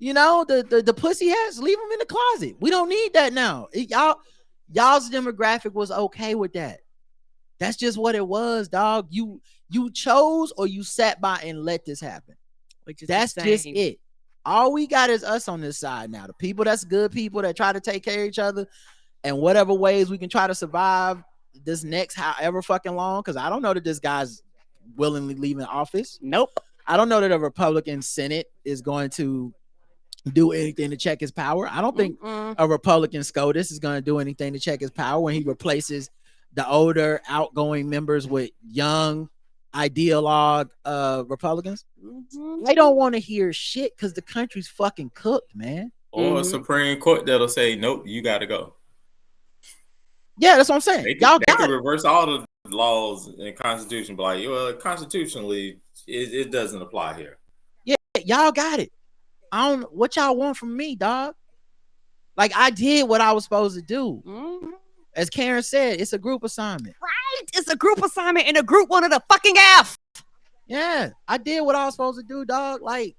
The pussy hats, leave them in the closet. We don't need that now. Y'all's demographic was okay with that. That's just what it was, dog. You chose or you sat by and let this happen. That's just it. All we got is us on this side now. The people that's good people that try to take care of each other. And whatever ways we can try to survive this next however fucking long, because I don't know that this guy's willingly leaving office. Nope. I don't know that a Republican Senate is going to do anything to check his power. I don't think a Republican SCOTUS is going to do anything to check his power when he replaces the older outgoing members with young ideologue Republicans. They don't want to hear shit because the country's fucking cooked, man. Or a Supreme Court that'll say, nope, you got to go. Yeah, that's what I'm saying. They could reverse all the laws and Constitution, but constitutionally, it doesn't apply here. Yeah, y'all got it. I don't. What y'all want from me, dog? Like I did what I was supposed to do. As Karen said, it's a group assignment. Right, it's a group assignment, and a group wanted a fucking F. Yeah, I did what I was supposed to do, dog. Like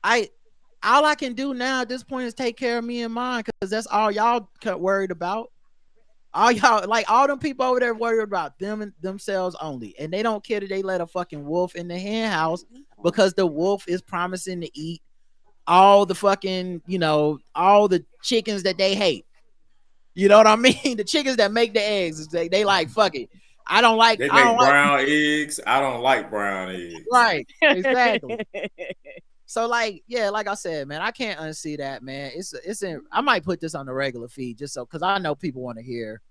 all I can do now at this point is take care of me and mine because that's all y'all worried about. All y'all, like all them people over there worried about them and themselves only. And they don't care that they let a fucking wolf in the hen house because the wolf is promising to eat all the fucking, all the chickens that they hate. You know what I mean? The chickens that make the eggs, they like, fuck it. I don't like. They I don't make brown eggs. I don't like brown eggs. Right. Exactly. So like, yeah, like I said, man, I can't unsee that, man. I might put this on the regular feed just so, because I know people want to hear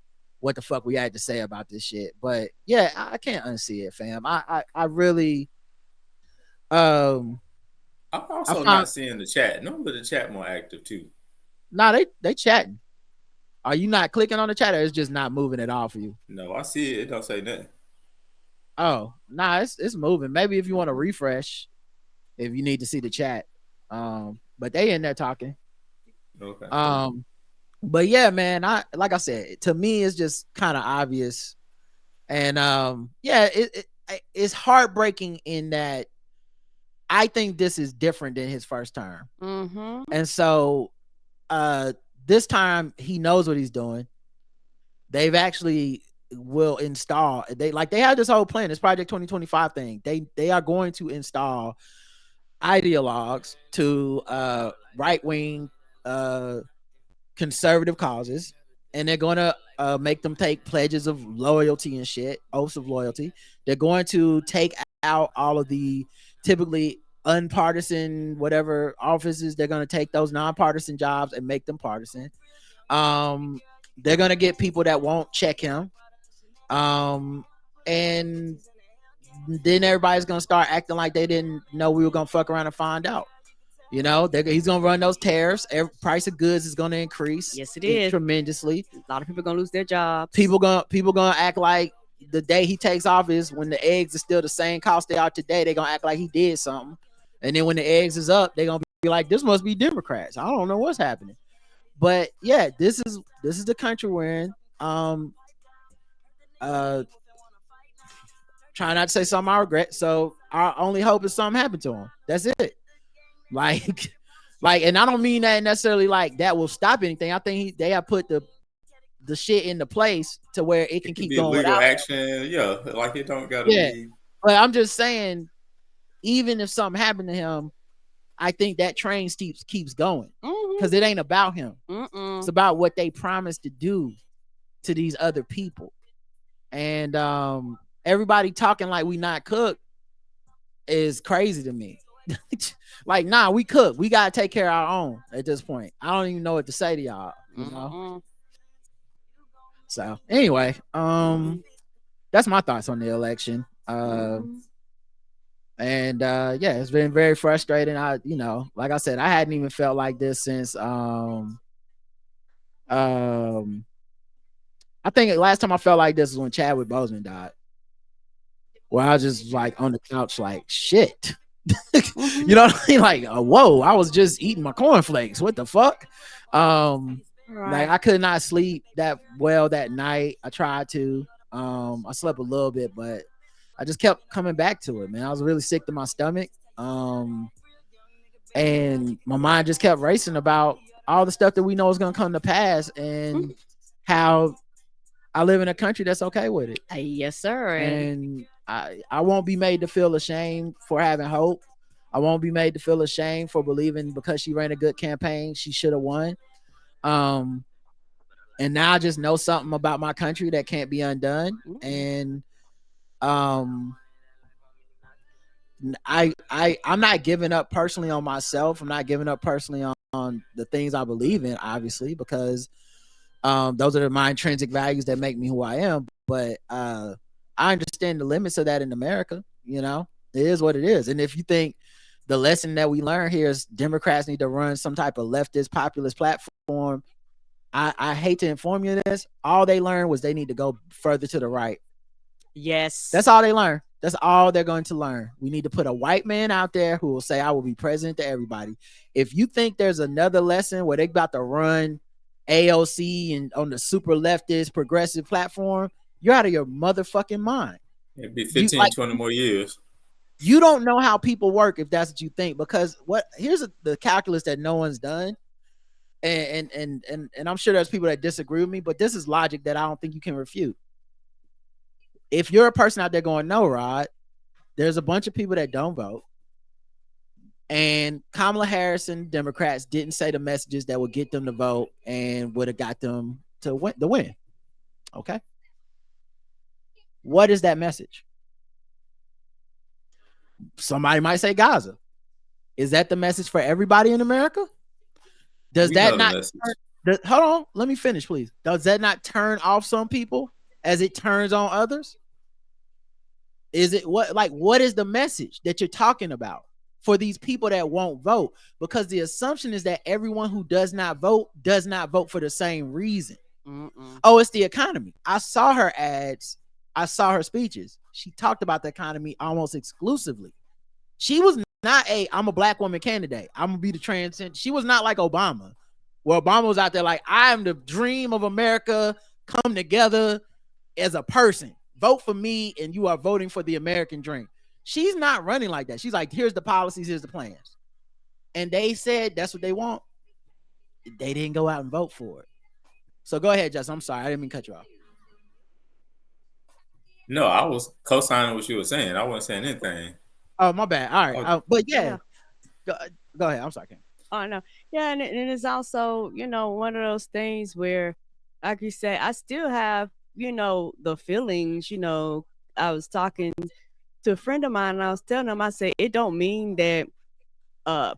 what the fuck we had to say about this shit. But yeah, I can't unsee it, fam. I really, I'm also not seeing the chat. Normally the chat more active too. Nah, they chatting. Are you not clicking on the chat, or it's just not moving at all for you? No, I see it. It don't say nothing. Oh, nah, it's moving. Maybe if you want to refresh, if you need to see the chat. But they in there talking. Okay. But yeah, man, like I said, to me it's just kind of obvious. And yeah, it's heartbreaking in that I think this is different than his first term. Mm-hmm. And so this time he knows what he's doing. They've actually will install, they have this whole plan, this Project 2025 thing. They are going to install ideologues to right-wing conservative causes, and they're going to make them take pledges of loyalty and shit, oaths of loyalty. They're going to take out all of the typically unpartisan whatever offices. They're going to take those nonpartisan jobs and make them partisan. They're going to get people that won't check him. And then everybody's going to start acting like they didn't know we were going to fuck around and find out. He's going to run those tariffs. Price of goods is going to increase. Yes, it is. Tremendously. A lot of people are going to lose their jobs. People going to act like the day he takes office, when the eggs are still the same cost they are today, they're going to act like he did something. And then when the eggs is up, they're going to be like, this must be Democrats. I don't know what's happening. But yeah, this is the country we're in. Try not to say something I regret. So our only hope is something happened to him. That's it. Like, and I don't mean that necessarily like that will stop anything. I think they have put the shit into place to where it can keep going. Legal action, yeah. Like it don't gotta be. But I'm just saying, even if something happened to him, I think that train keeps going, because it ain't about him. It's about what they promised to do to these other people. And everybody talking like we not cooked is crazy to me. Like, nah, we cook. We gotta take care of our own at this point. I don't even know what to say to y'all. You know. So anyway, that's my thoughts on the election. And yeah, it's been very frustrating. Like I said, I hadn't even felt like this since I think last time I felt like this was when Chadwick Boseman died, where I was just like on the couch like shit. You know what I mean? Like, whoa, I was just eating my cornflakes. What the fuck? Like I could not sleep that well that night. I tried to. I slept a little bit, but I just kept coming back to it, man. I was really sick to my stomach. And my mind just kept racing about all the stuff that we know is gonna come to pass, and how I live in a country that's okay with it. Yes, sir. And I won't be made to feel ashamed for having hope. I won't be made to feel ashamed for believing because she ran a good campaign, she should have won. And now I just know something about my country that can't be undone. And I'm not giving up personally on myself. I'm not giving up personally on the things I believe in, obviously, because those are my intrinsic values that make me who I am. But I understand the limits of that in America. It is what it is. And if you think the lesson that we learn here is Democrats need to run some type of leftist populist platform, I hate to inform you of this. All they learned was they need to go further to the right. Yes. That's all they learn. That's all they're going to learn. We need to put a white man out there who will say, I will be president to everybody. If you think there's another lesson where they about to run AOC and on the super leftist progressive platform, you're out of your motherfucking mind. It'd be 20 more years. You don't know how people work if that's what you think, because here's the calculus that no one's done. and I'm sure there's people that disagree with me, but this is logic that I don't think you can refute. If you're a person out there going, no, Rod, there's a bunch of people that don't vote. And Kamala Harris and Democrats didn't say the messages that would get them to vote and would have got them to win. Okay. What is that message? Somebody might say Gaza. Is that the message for everybody in America? Does that not hold on, let me finish, please. Does that not turn off some people as it turns on others? Is it what is the message that you're talking about for these people that won't vote? Because the assumption is that everyone who does not vote for the same reason. Oh, it's the economy. I saw her ads. I saw her speeches. She talked about the economy almost exclusively. She was not I'm a black woman candidate. I'm gonna be the transcend. She was not like Obama, where Obama was out there like, I am the dream of America come together as a person. Vote for me, and you are voting for the American dream. She's not running like that. She's like, here's the policies, here's the plans. And they said that's what they want. They didn't go out and vote for it. So go ahead, Justin. I'm sorry. I didn't mean to cut you off. No, I was co-signing what you were saying. I wasn't saying anything. Oh, my bad. All right. Okay. But yeah. Go ahead. I'm sorry, Kim. Oh, no. Yeah, and it's also, one of those things where, like you said, I still have, the feelings, I was talking to a friend of mine and I was telling him, I said, it don't mean that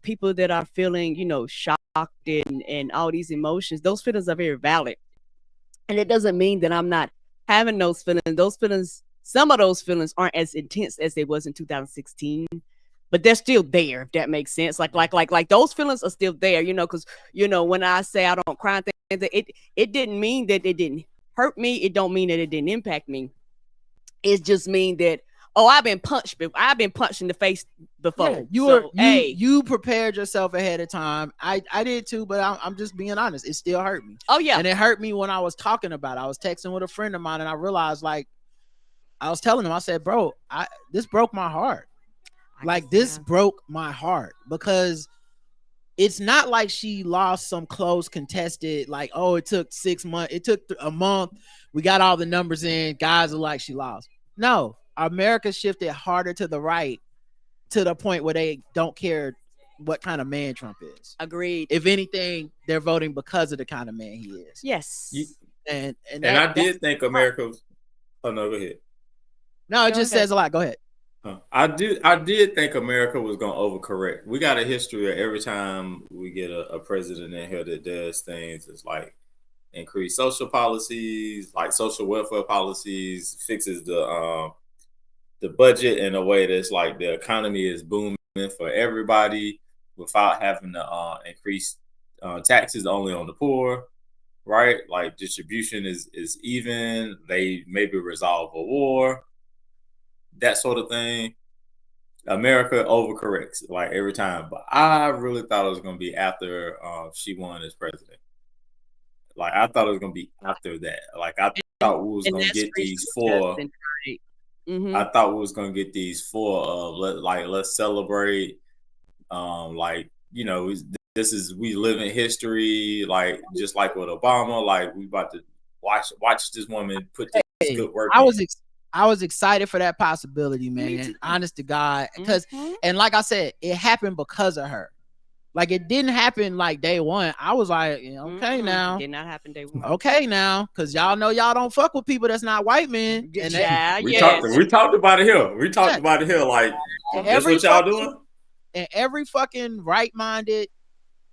people that are feeling, shocked and all these emotions, those feelings are very valid. And it doesn't mean that I'm not having those feelings. Those feelings, some of those feelings aren't as intense as they was in 2016. But they're still there, if that makes sense. Like those feelings are still there, because when I say I don't cry, it didn't mean that it didn't hurt me. It don't mean that it didn't impact me. It just mean that I've been punched in the face before. Yeah, you prepared yourself ahead of time. I did too, but I'm just being honest. It still hurt me. Oh yeah, and it hurt me when I was talking about it. I was texting with a friend of mine, and I realized, like, I was telling him, I said, bro, this broke my heart. This broke my heart, because it's not like she lost some close contested, like, it took 6 months. It took a month. We got all the numbers in. Guys are like, she lost. No, America shifted harder to the right to the point where they don't care what kind of man Trump is. Agreed. If anything, they're voting because of the kind of man he is. Yes. And I did think America was... Oh, no, go ahead. No, it just says a lot. Go ahead. I did think America was going to overcorrect. We got a history of every time we get a president in here that does things, it's like increase social policies, like social welfare policies, fixes the budget in a way that's like the economy is booming for everybody without having to increase taxes only on the poor, right? Like distribution is even. They maybe resolve a war, that sort of thing. America overcorrects like every time, but I really thought it was going to be after she won as president. Like I thought it was going to be after that. Like I thought we was going to get these four. Mm-hmm. I thought we was going to get these four. Let's celebrate. This is, we live in history. Like just like with Obama. Like we about to watch this woman put this good work. I was excited for that possibility, man. Honest to God, because and like I said, it happened because of her. Like it didn't happen like day one. I was like, okay, now. It did not happen day one. Okay, now, because y'all know y'all don't fuck with people that's not white men. And we talked about it here. We talked about it here. Like that's what y'all doing. And every fucking right-minded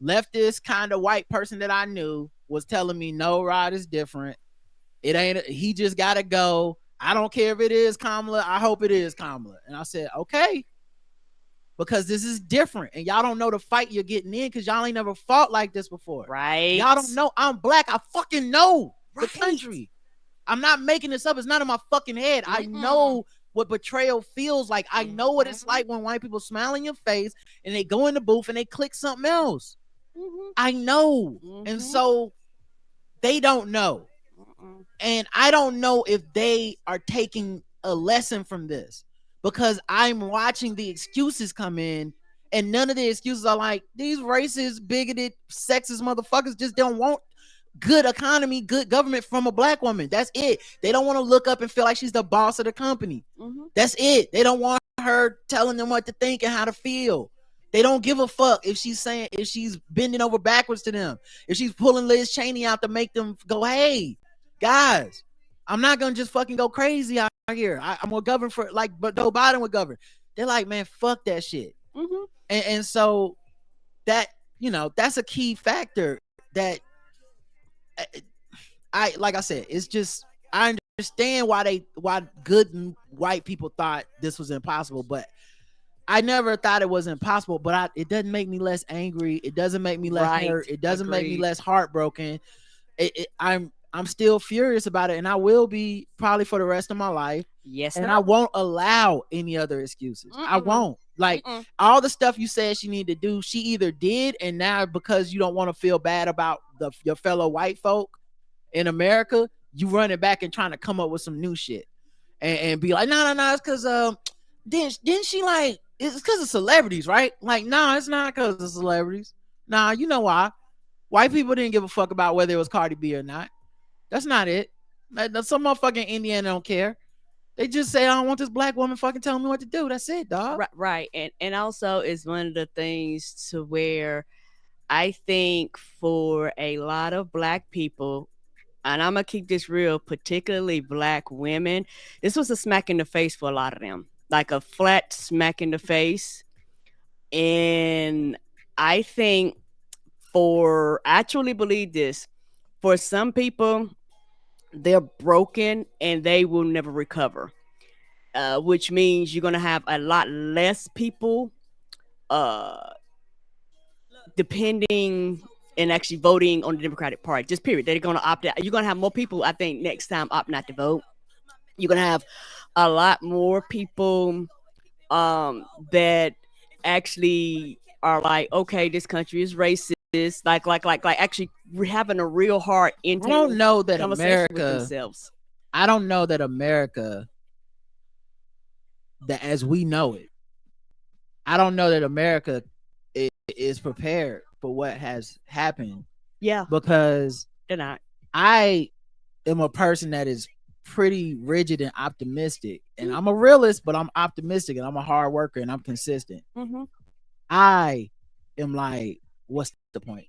leftist kind of white person that I knew was telling me, no, Rod is different. It ain't. He just gotta go. I don't care if it is Kamala. I hope it is Kamala. And I said, okay, because this is different. And y'all don't know the fight you're getting in because y'all ain't never fought like this before. Right. Y'all don't know I'm black. I fucking know the country. I'm not making this up. It's not in my fucking head. I know what betrayal feels like. I know what it's like when white people smile in your face and they go in the booth and they click something else. I know. And so they don't know. And I don't know if they are taking a lesson from this, because I'm watching the excuses come in And none of the excuses are like, these racist, bigoted, sexist motherfuckers just don't want good economy, good government from a black woman. That's it. They don't want to look up and feel like she's the boss of the company. That's it. They don't want her telling them what to think and how to feel. They don't give a fuck if she's bending over backwards to them, if she's pulling Liz Cheney out to make them go, hey, guys, I'm not gonna just fucking go crazy out here. I'm gonna govern for like, but Joe Biden would govern. They're like, man, fuck that shit. And so that, that's a key factor that I like I said, it's just, I understand why good white people thought this was impossible, but I never thought it was impossible. But it doesn't make me less angry. It doesn't make me less hurt. It doesn't make me less heartbroken. I'm still furious about it, and I will be probably for the rest of my life. Yes, and I won't allow any other excuses. I won't. Like all the stuff you said she needed to do, she either did, and now because you don't want to feel bad about your fellow white folk in America, you running back and trying to come up with some new shit and be like, no, it's because didn't she like it's because of celebrities, right? Like, no, it's not because of celebrities. Nah, you know why? White people didn't give a fuck about whether it was Cardi B or not. That's not it. Some motherfucking Indiana don't care. They just say, I don't want this black woman fucking telling me what to do. That's it, dog. Right. And also it's one of the things to where I think for a lot of black people, and I'm going to keep this real, particularly black women, this was a smack in the face for a lot of them. Like a flat smack in the face. And I think I truly believe this, for some people, they're broken and they will never recover, which means you're going to have a lot less people depending and actually voting on the Democratic Party, just period. They're going to opt out. You're going to have more people, I think, next time opt not to vote. You're going to have a lot more people that actually are like, okay, this country is racist. Like actually having a real hard intake. I don't know that America, that as we know it, I don't know that America is prepared for what has happened. Yeah, because they're not. I am a person that is pretty rigid and optimistic, and I'm a realist, but I'm optimistic, and I'm a hard worker, and I'm consistent. I am like, what's the point?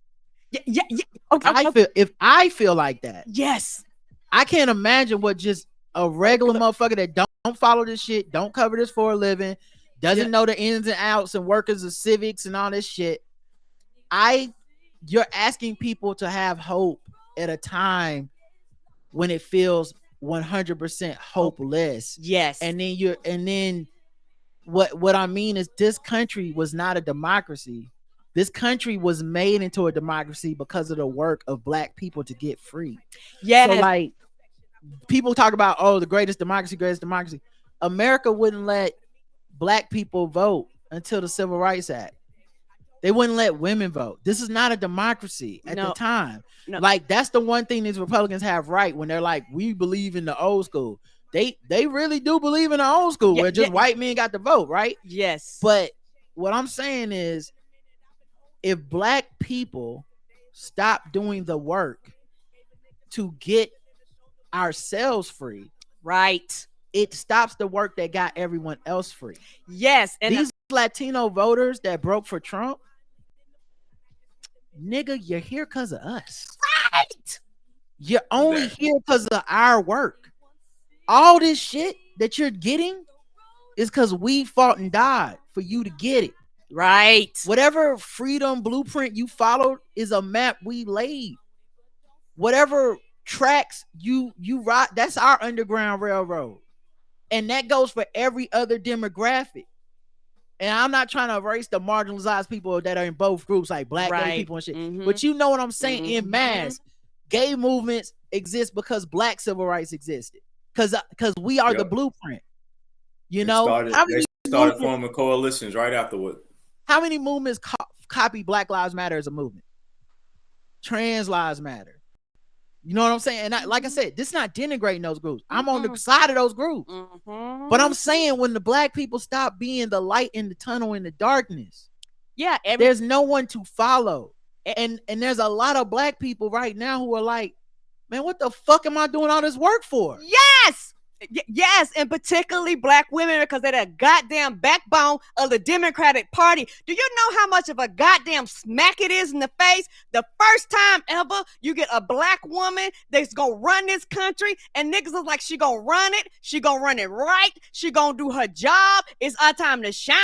Yeah. Okay. I feel like that. Yes. I can't imagine what just a regular motherfucker that don't follow this shit, don't cover this for a living, doesn't know the ins and outs and workers of civics and all this shit. You're asking people to have hope at a time when it feels 100% hopeless. Yes. And then what I mean is, this country was not a democracy. This country was made into a democracy because of the work of black people to get free. Yeah. So like, people talk about, the greatest democracy. America wouldn't let black people vote until the Civil Rights Act. They wouldn't let women vote. This is not a democracy at the time. No. Like, that's the one thing these Republicans have right when they're like, we believe in the old school. They really do believe in the old school where just white men got to vote, right? Yes. But what I'm saying is, if black people stop doing the work to get ourselves free, right, it stops the work that got everyone else free. Yes. And these Latino voters that broke for Trump, nigga, you're here because of us. Right. You're only here because of our work. All this shit that you're getting is because we fought and died for you to get it. Right. Whatever freedom blueprint you followed is a map we laid. Whatever tracks you ride, that's our Underground Railroad. And that goes for every other demographic. And I'm not trying to erase the marginalized people that are in both groups, like black gay people and shit. But you know what I'm saying? In mass, gay movements exist because black civil rights existed. Because we are the blueprint. You know? They started forming coalitions right afterward. How many movements copy Black Lives Matter as a movement? Trans Lives Matter. You know what I'm saying? And like I said, this is not denigrating those groups. I'm on the side of those groups. But I'm saying, when the black people stop being the light in the tunnel in the darkness, Yeah, There's no one to follow. And there's a lot of black people right now who are like, man, what the fuck am I doing all this work for? Yes. Yes, and particularly black women, because they're the goddamn backbone of the Democratic Party. Do you know how much of a goddamn smack it is in the face the first time ever you get a black woman that's gonna run this country, and niggas is like, she gonna run it right, she gonna do her job, it's our time to shine.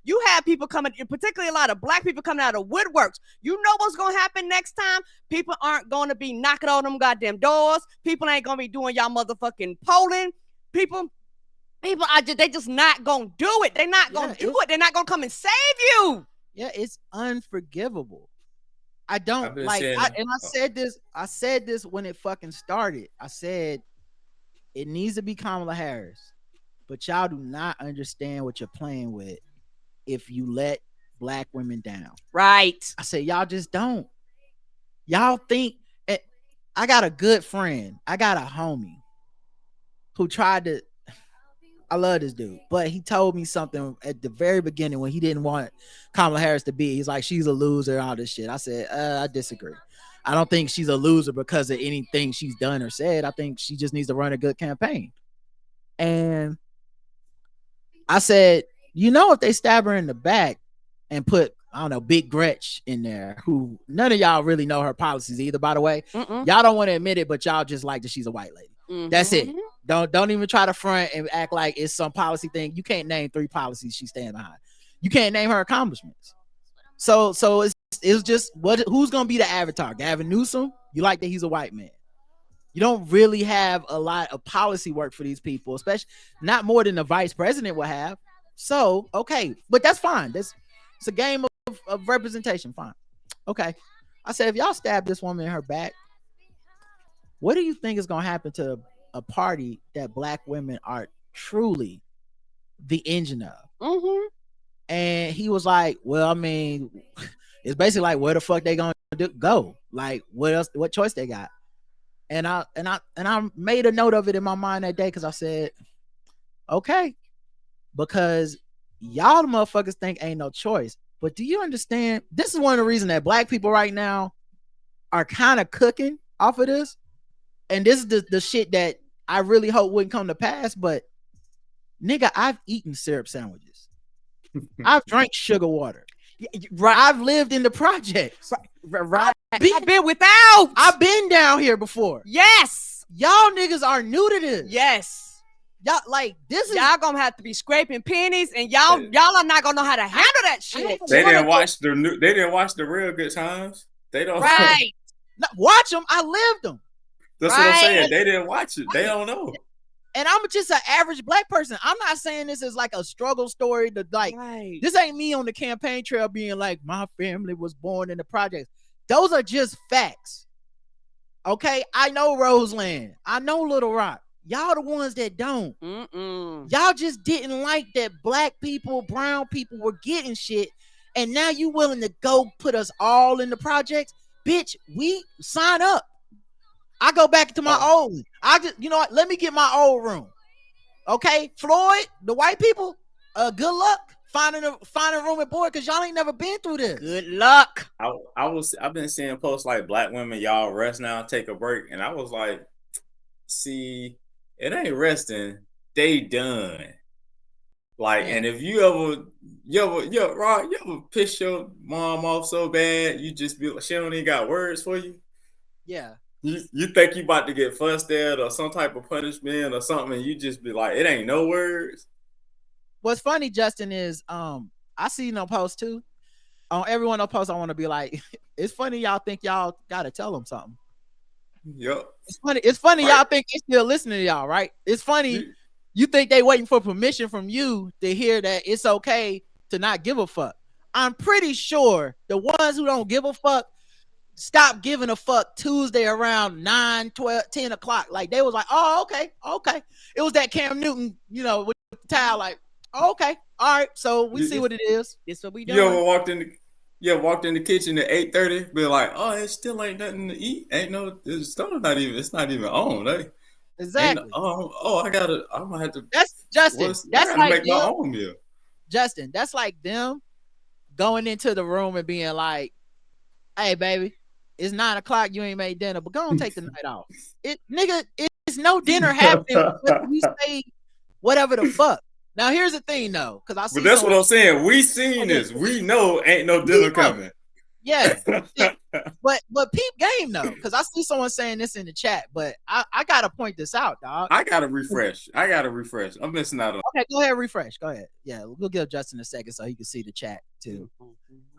You have people coming, particularly a lot of black people coming out of woodworks. You know what's gonna happen next time? People aren't gonna be knocking on them goddamn doors. People ain't gonna be doing y'all motherfucking polling. People are they just not gonna do it. They're not gonna do it. They're not gonna come and save you. Yeah, it's unforgivable. I don't like. I said this when it fucking started. I said it needs to be Kamala Harris, but y'all do not understand what you're playing with if you let black women down. Right. I said y'all just don't. Y'all think. I got a good friend. I got a homie who tried to, I love this dude, but he told me something at the very beginning when he didn't want Kamala Harris to be. He's like, she's a loser, all this shit. I said, I disagree. I don't think she's a loser because of anything she's done or said. I think she just needs to run a good campaign. And I said, if they stab her in the back and put, I don't know, Big Gretch in there, who none of y'all really know her policies either, by the way. Y'all don't want to admit it, but y'all just like that she's a white lady. That's it. Don't even try to front and act like it's some policy thing. You can't name 3 policies she's standing behind. You can't name her accomplishments. So it's just who's gonna be the avatar? Gavin Newsom? You like that he's a white man. You don't really have a lot of policy work for these people, especially not more than the vice president will have. So okay, but that's fine. It's a game of representation. Fine. Okay. I said, if y'all stab this woman in her back, what do you think is gonna happen to a party that black women are truly the engine of? And he was like, well, I mean, it's basically like, where the fuck they gonna go? Like, what else? What choice they got? And I made a note of it in my mind that day, because I said, okay, because y'all the motherfuckers think ain't no choice. But do you understand? This is one of the reasons that black people right now are kind of cooking off of this. And this is the shit that I really hope wouldn't come to pass. But nigga, I've eaten syrup sandwiches. I've drank sugar water. Right. I've lived in the projects. Right. I've been without. I've been down here before. Yes. Y'all niggas are new to this. Yes. Y'all like this is y'all gonna have to be scraping pennies, and y'all are not gonna know how to handle that shit. They didn't watch the real good times. They don't right. Watch them. I lived them. That's what I'm saying. They didn't watch it. They don't know. And I'm just an average black person. I'm not saying this is like a struggle story to like, this ain't me on the campaign trail being like, my family was born in the projects. Those are just facts. Okay. I know Roseland. I know Little Rock. Y'all the ones that don't. Y'all just didn't like that black people, brown people were getting shit. And now you willing to go put us all in the projects? Bitch, we sign up. I go back to my old. I just, what? Let me get my old room. Okay, Floyd, the white people. Good luck finding a room and board, because y'all ain't never been through this. Good luck. I've been seeing posts like, black women, y'all rest now, take a break, and I was like, see, it ain't resting. They done. Like, and if you ever piss your mom off so bad, you just be like, she don't even got words for you. Yeah. You think you about to get fussed at or some type of punishment or something, and you just be like, it ain't no words. What's funny, Justin, is I see no post too. On everyone no post, I want to be like, it's funny y'all think y'all gotta tell them something. Yep. It's funny y'all think they still listening to y'all, right? It's funny you think they waiting for permission from you to hear that it's okay to not give a fuck. I'm pretty sure the ones who don't give a fuck stop giving a fuck Tuesday around 9, 12, 10 o'clock. Like, they was like, oh, okay. It was that Cam Newton, with the towel, like, oh, okay, all right, so we see what it is. This what we doing. You ever walked in the kitchen at 8:30, be like, oh, it still ain't nothing to eat. Ain't no, it's not even on. Like, exactly. I'm gonna have to. That's Justin. That's like make my own meal. Justin, that's like them going into the room and being like, "Hey, baby, it's 9 o'clock. You ain't made dinner, but go on take the night off." It's no dinner happening. But you say whatever the fuck. Now here's the thing, though, because I see. But that's what I'm saying. We seen this. We know ain't no dinner coming. Yeah, but peep game though, because I see someone saying this in the chat, but I gotta point this out, dog. I gotta refresh. I'm missing out on. Okay, go ahead, refresh. Go ahead. Yeah, we'll give Justin a second so he can see the chat too.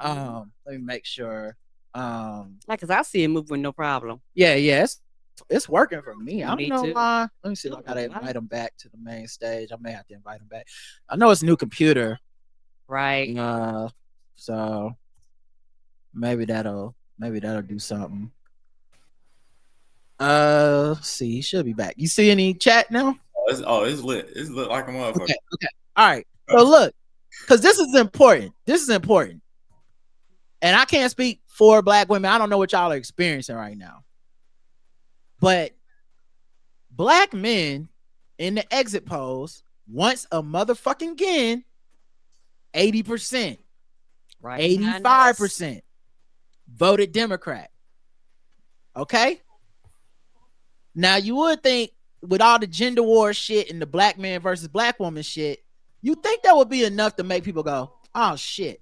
Let me make sure. Because I see it move with no problem. Yeah, it's working for me. I don't know too. why. Let me see if I gotta invite him back to the main stage. I may have to invite him back. I know it's a new computer, right? So maybe that'll do something. Let's see. He should be back. You see any chat now? It's lit. It's lit like a motherfucker. Okay. All right. So look, because this is important. And I can't speak for black women. I don't know what y'all are experiencing right now. But black men in the exit polls, once a motherfucking again, 80%, Right, 85% voted Democrat. Okay? Now you would think with all the gender war shit and the black man versus black woman shit, you think that would be enough to make people go, oh shit.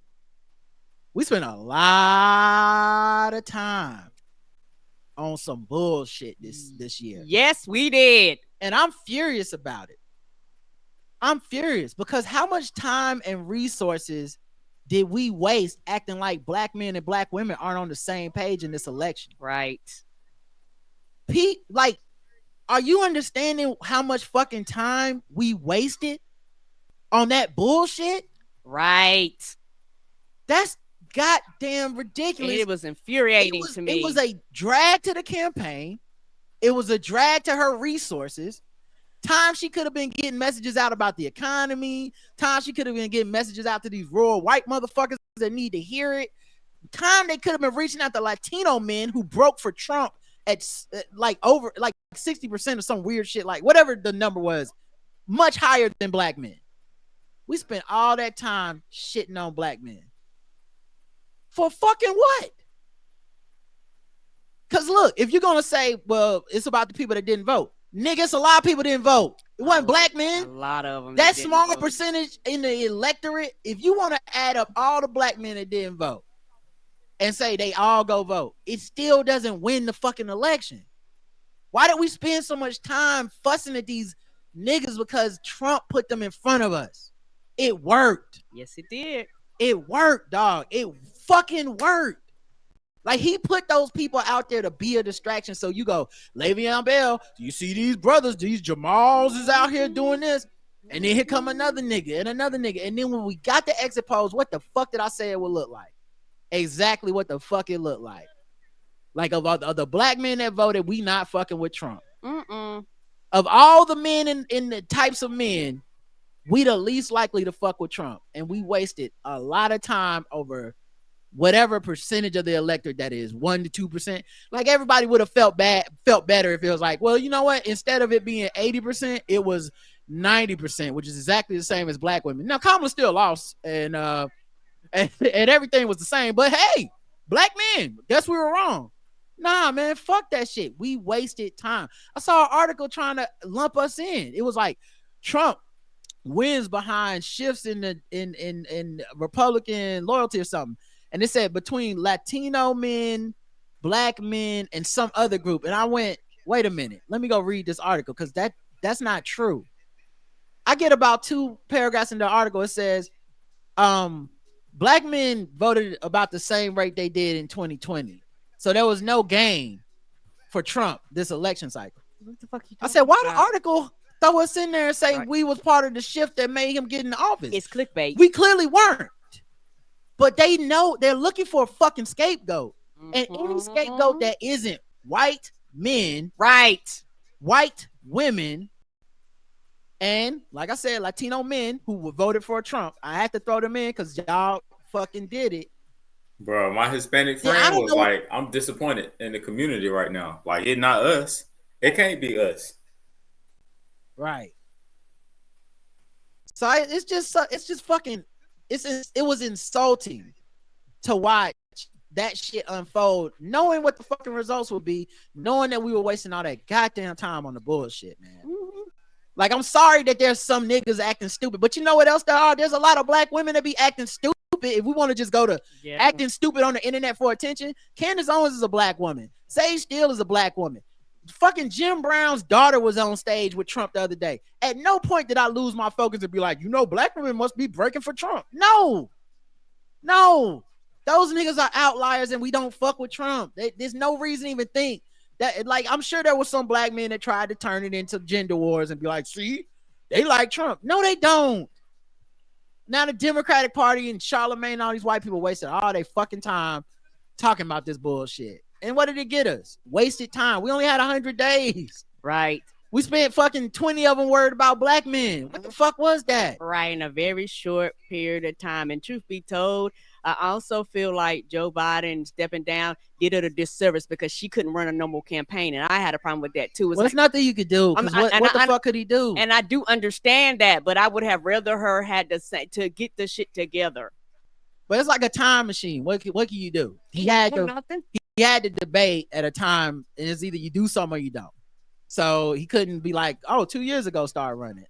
We spent a lot of time on some bullshit this year. Yes, we did. And I'm furious about it. I'm furious because how much time and resources did we waste acting like black men and black women aren't on the same page in this election? Right. Pete, like, are you understanding how much fucking time we wasted on that bullshit? Right. That's goddamn ridiculous. It was infuriating to me. It was a drag to the campaign. It was a drag to her resources. Time she could have been getting messages out about the economy. Time she could have been getting messages out to these rural white motherfuckers that need to hear it. Time they could have been reaching out to Latino men who broke for Trump at like over like 60% of some weird shit, like whatever the number was, much higher than black men. We spent all that time shitting on black men. For fucking what? Because look, if you're going to say, well, it's about the people that didn't vote. Niggas, a lot of people didn't vote. It wasn't black men. A lot of them. That small percentage in the electorate, if you want to add up all the black men that didn't vote and say they all go vote, it still doesn't win the fucking election. Why did we spend so much time fussing at these niggas because Trump put them in front of us? It worked. Yes, it did. It worked, dog. It fucking worked. Like, he put those people out there to be a distraction. So you go, Le'Veon Bell, do you see these brothers, these Jamals is out here doing this? And then here come another nigga and another nigga. And then when we got the exit polls, what the fuck did I say it would look like? Exactly what the fuck it looked like. Like, of the black men that voted, we not fucking with Trump. Of all the men in the types of men, we the least likely to fuck with Trump. And we wasted a lot of time over whatever percentage of the electorate that is, 1% to 2%. Like, everybody would have felt better if it was like, well, you know what? Instead of it being 80%, it was 90%, which is exactly the same as black women. Now, Kamala still lost, and everything was the same. But hey, black men, guess we were wrong. Nah, man, fuck that shit. We wasted time. I saw an article trying to lump us in. It was like Trump wins behind shifts in Republican loyalty or something. And it said between Latino men, black men, and some other group. And I went, wait a minute, let me go read this article, because that's not true. I get about 2 paragraphs in the article. It says, black men voted about the same rate they did in 2020. So there was no gain for Trump this election cycle. What the fuck you I said, why the article throw us in there and say we was part of the shift that made him get in office? It's clickbait. We clearly weren't. But they know they're looking for a fucking scapegoat. And any scapegoat that isn't white men, right, white women, and like I said, Latino men who voted for Trump, I had to throw them in because y'all fucking did it. Bro, my Hispanic friend was like, I'm disappointed in the community right now. Like, it's not us. It can't be us. Right. So it was insulting to watch that shit unfold, knowing what the fucking results would be, knowing that we were wasting all that goddamn time on the bullshit, man. Like, I'm sorry that there's some niggas acting stupid, but you know what else there are? There's a lot of black women that be acting stupid. If we want to just go to acting stupid on the internet for attention, Candace Owens is a black woman. Sage Steele is a black woman. Fucking Jim Brown's daughter was on stage with Trump the other day. At no point did I lose my focus and be like, black women must be breaking for Trump. No. Those niggas are outliers and we don't fuck with Trump. There's no reason to even think that. Like, I'm sure there was some black men that tried to turn it into gender wars and be like, see, they like Trump. No, they don't. Now the Democratic Party and Charlemagne and all these white people wasted all their fucking time talking about this bullshit. And what did it get us? Wasted time. We only had 100 days. Right. We spent fucking 20 of them worried about black men. What the fuck was that? Right, in a very short period of time. And truth be told, I also feel like Joe Biden stepping down did her a disservice because she couldn't run a normal campaign. And I had a problem with that too. It's nothing you could do. What the fuck could he do? And I do understand that, but I would have rather her had to get the shit together. But it's like a time machine. What can you do? He had to debate at a time, and it's either you do something or you don't. So he couldn't be like, 2 years ago, start running.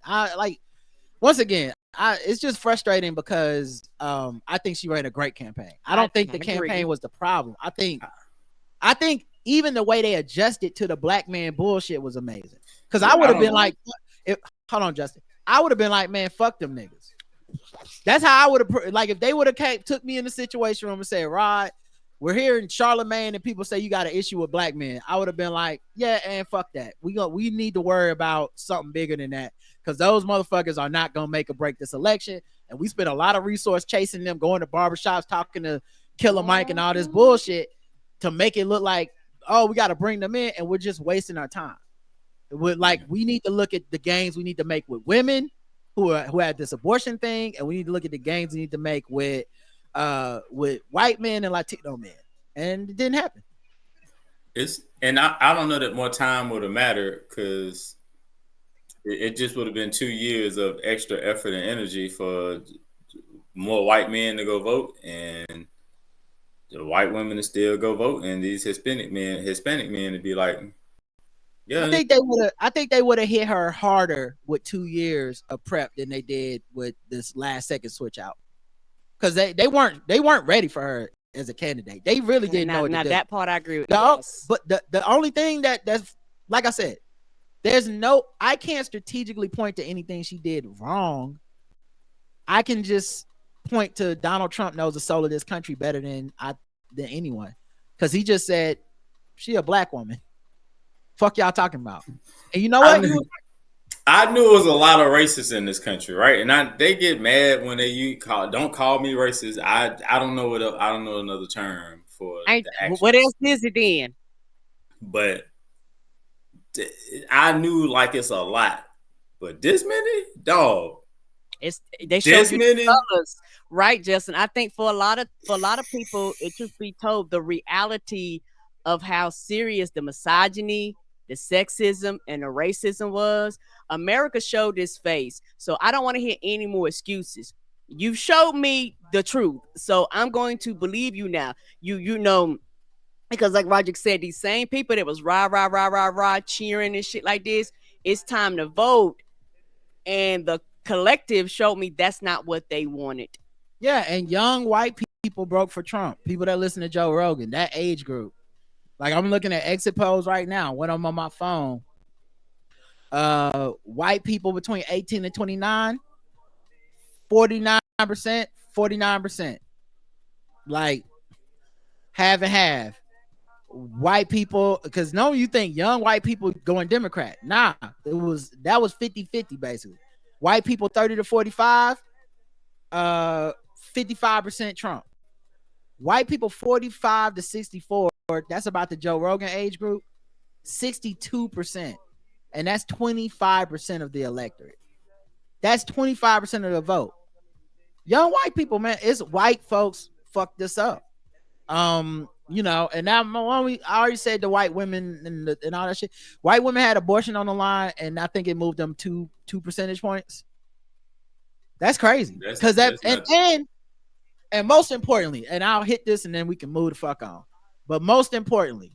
Once again, it's just frustrating because I think she ran a great campaign. I don't think the campaign was the problem. I think even the way they adjusted to the black man bullshit was amazing. Because I would have been like, hold on, Justin. I would have been like, man, fuck them niggas. That's how I would have, like, if they would have took me in the situation room and said, Rod, we're here in Charlemagne and people say you got an issue with black men. I would have been like, yeah, and fuck that. We need to worry about something bigger than that. Because those motherfuckers are not going to make or break this election. And we spent a lot of resource chasing them, going to barbershops, talking to Killer Mike and all this bullshit to make it look like, we got to bring them in. And we're just wasting our time. We need to look at the gains we need to make with women who had this abortion thing. And we need to look at the gains we need to make with white men and Latino men. And it didn't happen. I don't know that more time would have mattered because it just would have been 2 years of extra effort and energy for more white men to go vote and the white women to still go vote, and these Hispanic men to be like, yeah. I think they would have hit her harder with 2 years of prep than they did with this last second switch out, because they weren't ready for her as a candidate. They really didn't know what to do. That part I agree with. Yes. But the only thing that's, like I said, I can't strategically point to anything she did wrong. I can just point to Donald Trump knows the soul of this country better than anyone, because he just said she a black woman. Fuck y'all talking about. And you know what? I knew it was a lot of racists in this country, right? And they get mad when don't call me racist. I don't know I don't know another term for the action. What else is it then? But I knew like it's a lot, but this many, dog. They showed you the colors, right, Justin? I think for a lot of people, it should be told the reality of how serious the misogyny, the sexism, and the racism was. America showed its face, so I don't want to hear any more excuses. You showed me the truth, so I'm going to believe you now. You know. Because like Roger said, these same people that was rah cheering and shit like this, it's time to vote. And the collective showed me that's not what they wanted. Yeah, and young white people broke for Trump. People that listen to Joe Rogan, that age group. Like, I'm looking at exit polls right now when I'm on my phone. White people between 18 and 29, 49%. Like, half and half. White people, because you think young white people going Democrat. Nah, that was 50-50 basically. White people 30 to 45, 55% Trump. White people 45 to 64, that's about the Joe Rogan age group, 62%. And that's 25% of the electorate. That's 25% of the vote. Young white people, man, it's white folks fucked this up. And now I already said the white women and all that shit. White women had abortion on the line, and I think it moved them two percentage points. That's crazy. Because And most importantly, and I'll hit this and then we can move the fuck on. But most importantly,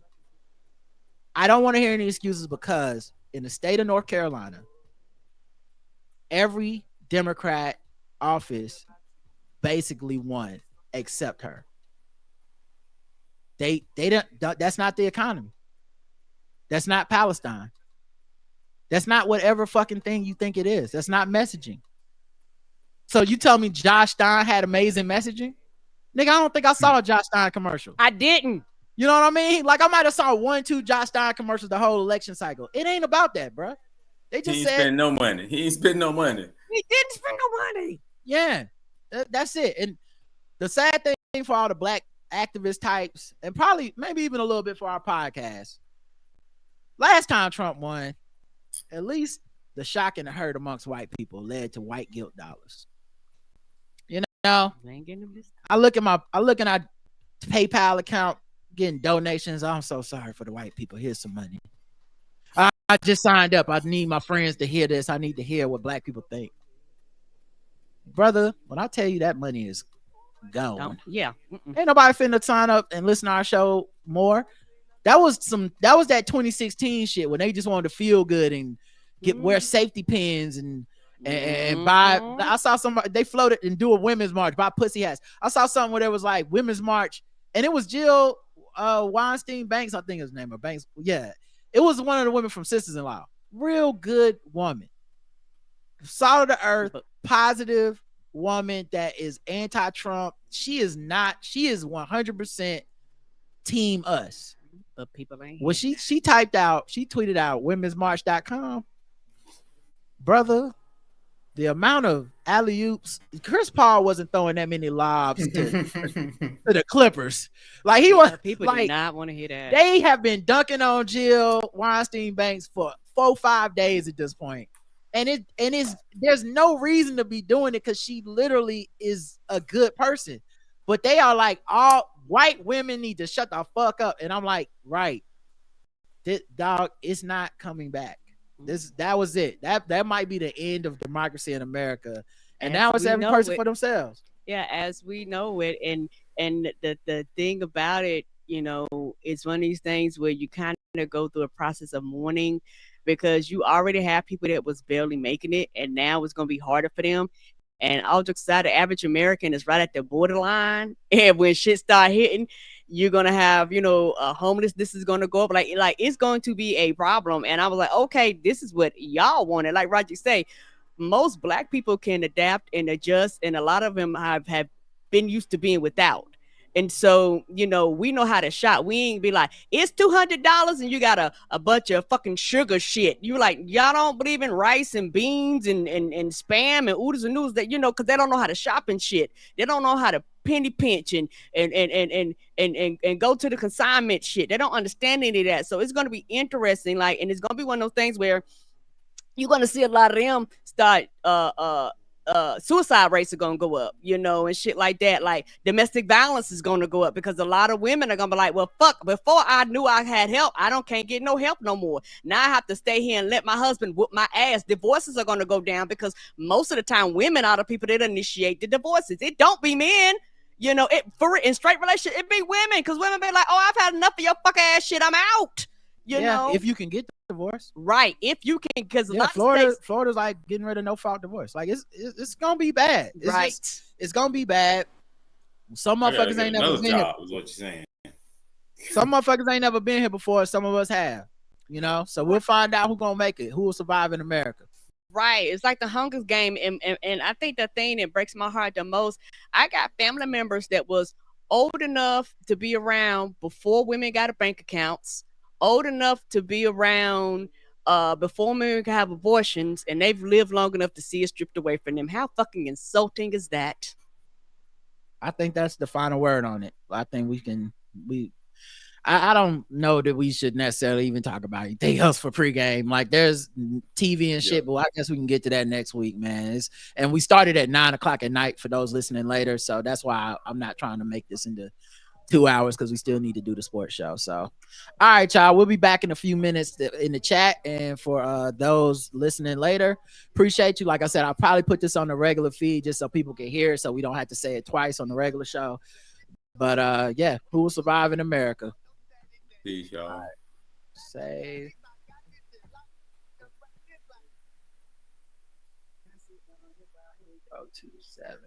I don't want to hear any excuses because in the state of North Carolina, every Democrat office basically won except her. They don't. That's not the economy. That's not Palestine. That's not whatever fucking thing you think it is. That's not messaging. So you tell me Josh Stein had amazing messaging? Nigga, I don't think I saw a Josh Stein commercial. I didn't. You know what I mean? Like I might have saw 1-2 Josh Stein commercials the whole election cycle. It ain't about that, bro. They just said spend no money. He ain't spend no money. He didn't spend no money. Yeah, that's it. And the sad thing for all the black activist types, and probably maybe even a little bit for our podcast, last time Trump won, at least the shock and the hurt amongst white people led to white guilt dollars. You know, I look at our PayPal account, getting donations. I'm so sorry for the white people. Here's some money. I just signed up. I need my friends to hear this. I need to hear what black people think. Brother, when I tell you that money is gone. Yeah. Ain't nobody finna sign up and listen to our show more. That was that 2016 shit when they just wanted to feel good and wear safety pins and buy. I saw somebody, they floated and do a women's march, buy pussy hats. I saw something where there was like women's march and it was Jill Weinstein Banks, I think his name, or Banks. Yeah. It was one of the women from Sisters-in-Law. Real good woman. Solid of earth, positive woman that is anti-Trump. She is 100% team us. But people ain't. Well, she tweeted out womensmarch.com. Brother, the amount of alley-oops, Chris Paul wasn't throwing that many lobs to the Clippers. Like he was, people like, do not want to hear that. They have been dunking on Jill Weinstein Banks for 4-5 days at this point. And there's no reason to be doing it because she literally is a good person. But they are like, all white women need to shut the fuck up. And I'm like, right. This dog, it's not coming back. That was it. That might be the end of democracy in America. And now it's every person for themselves. Yeah, as we know it. And the thing about it, you know, it's one of these things where you kind of go through a process of mourning because you already have people that was barely making it, and now it's going to be harder for them. And all jokes aside, the average American is right at the borderline. And when shit start hitting, you're going to have, you know, homelessness is going to go up. Like it's going to be a problem. And I was like, okay, this is what y'all wanted. Like Roger say, most black people can adapt and adjust. And a lot of them have been used to being without. And so, you know, we know how to shop. We ain't be like, it's $200 and you got a bunch of fucking sugar shit. You like, y'all don't believe in rice and beans and spam and oodles and noodles that, you know, because they don't know how to shop and shit. They don't know how to penny pinch and go to the consignment shit. They don't understand any of that. So it's going to be interesting. Like, and it's going to be one of those things where you're going to see a lot of them start, suicide rates are gonna go up, you know, and shit like that. Like domestic violence is gonna go up because a lot of women are gonna be like, well, fuck, before I knew I had help, can't get no help no more. Now I have to stay here and let my husband whoop my ass. Divorces are gonna go down because most of the time women are the people that initiate the divorces. It don't be men. You know, in straight relationship, it be women because women be like, oh, I've had enough of your fuck ass shit. I'm out. You know, if you can get the divorce, right? If you can, because Florida's like getting rid of no fault divorce. Like it's gonna be bad, right? It's gonna be bad. Some motherfuckers ain't never been here. Is what you're saying. Some motherfuckers ain't never been here before. Some of us have, you know. So we'll find out who's gonna make it, who will survive in America. Right. It's like the Hunger Game, and I think the thing that breaks my heart the most, I got family members that was old enough to be around before women got bank accounts. Old enough to be around before women can have abortions, and they've lived long enough to see it stripped away from them. How fucking insulting is that? I think that's the final word on it. I think I don't know that we should necessarily even talk about anything else for pregame. Like there's TV and shit, but I guess we can get to that next week, man. And we started at 9:00 at night for those listening later, so that's why I'm not trying to make this into 2 hours because we still need to do the sports show. So, all right, y'all. We'll be back in a few minutes in the chat. And for those listening later, appreciate you. Like I said, I'll probably put this on the regular feed just so people can hear it so we don't have to say it twice on the regular show. But yeah, who will survive in America? Peace, y'all. All right. Save. Go to 7.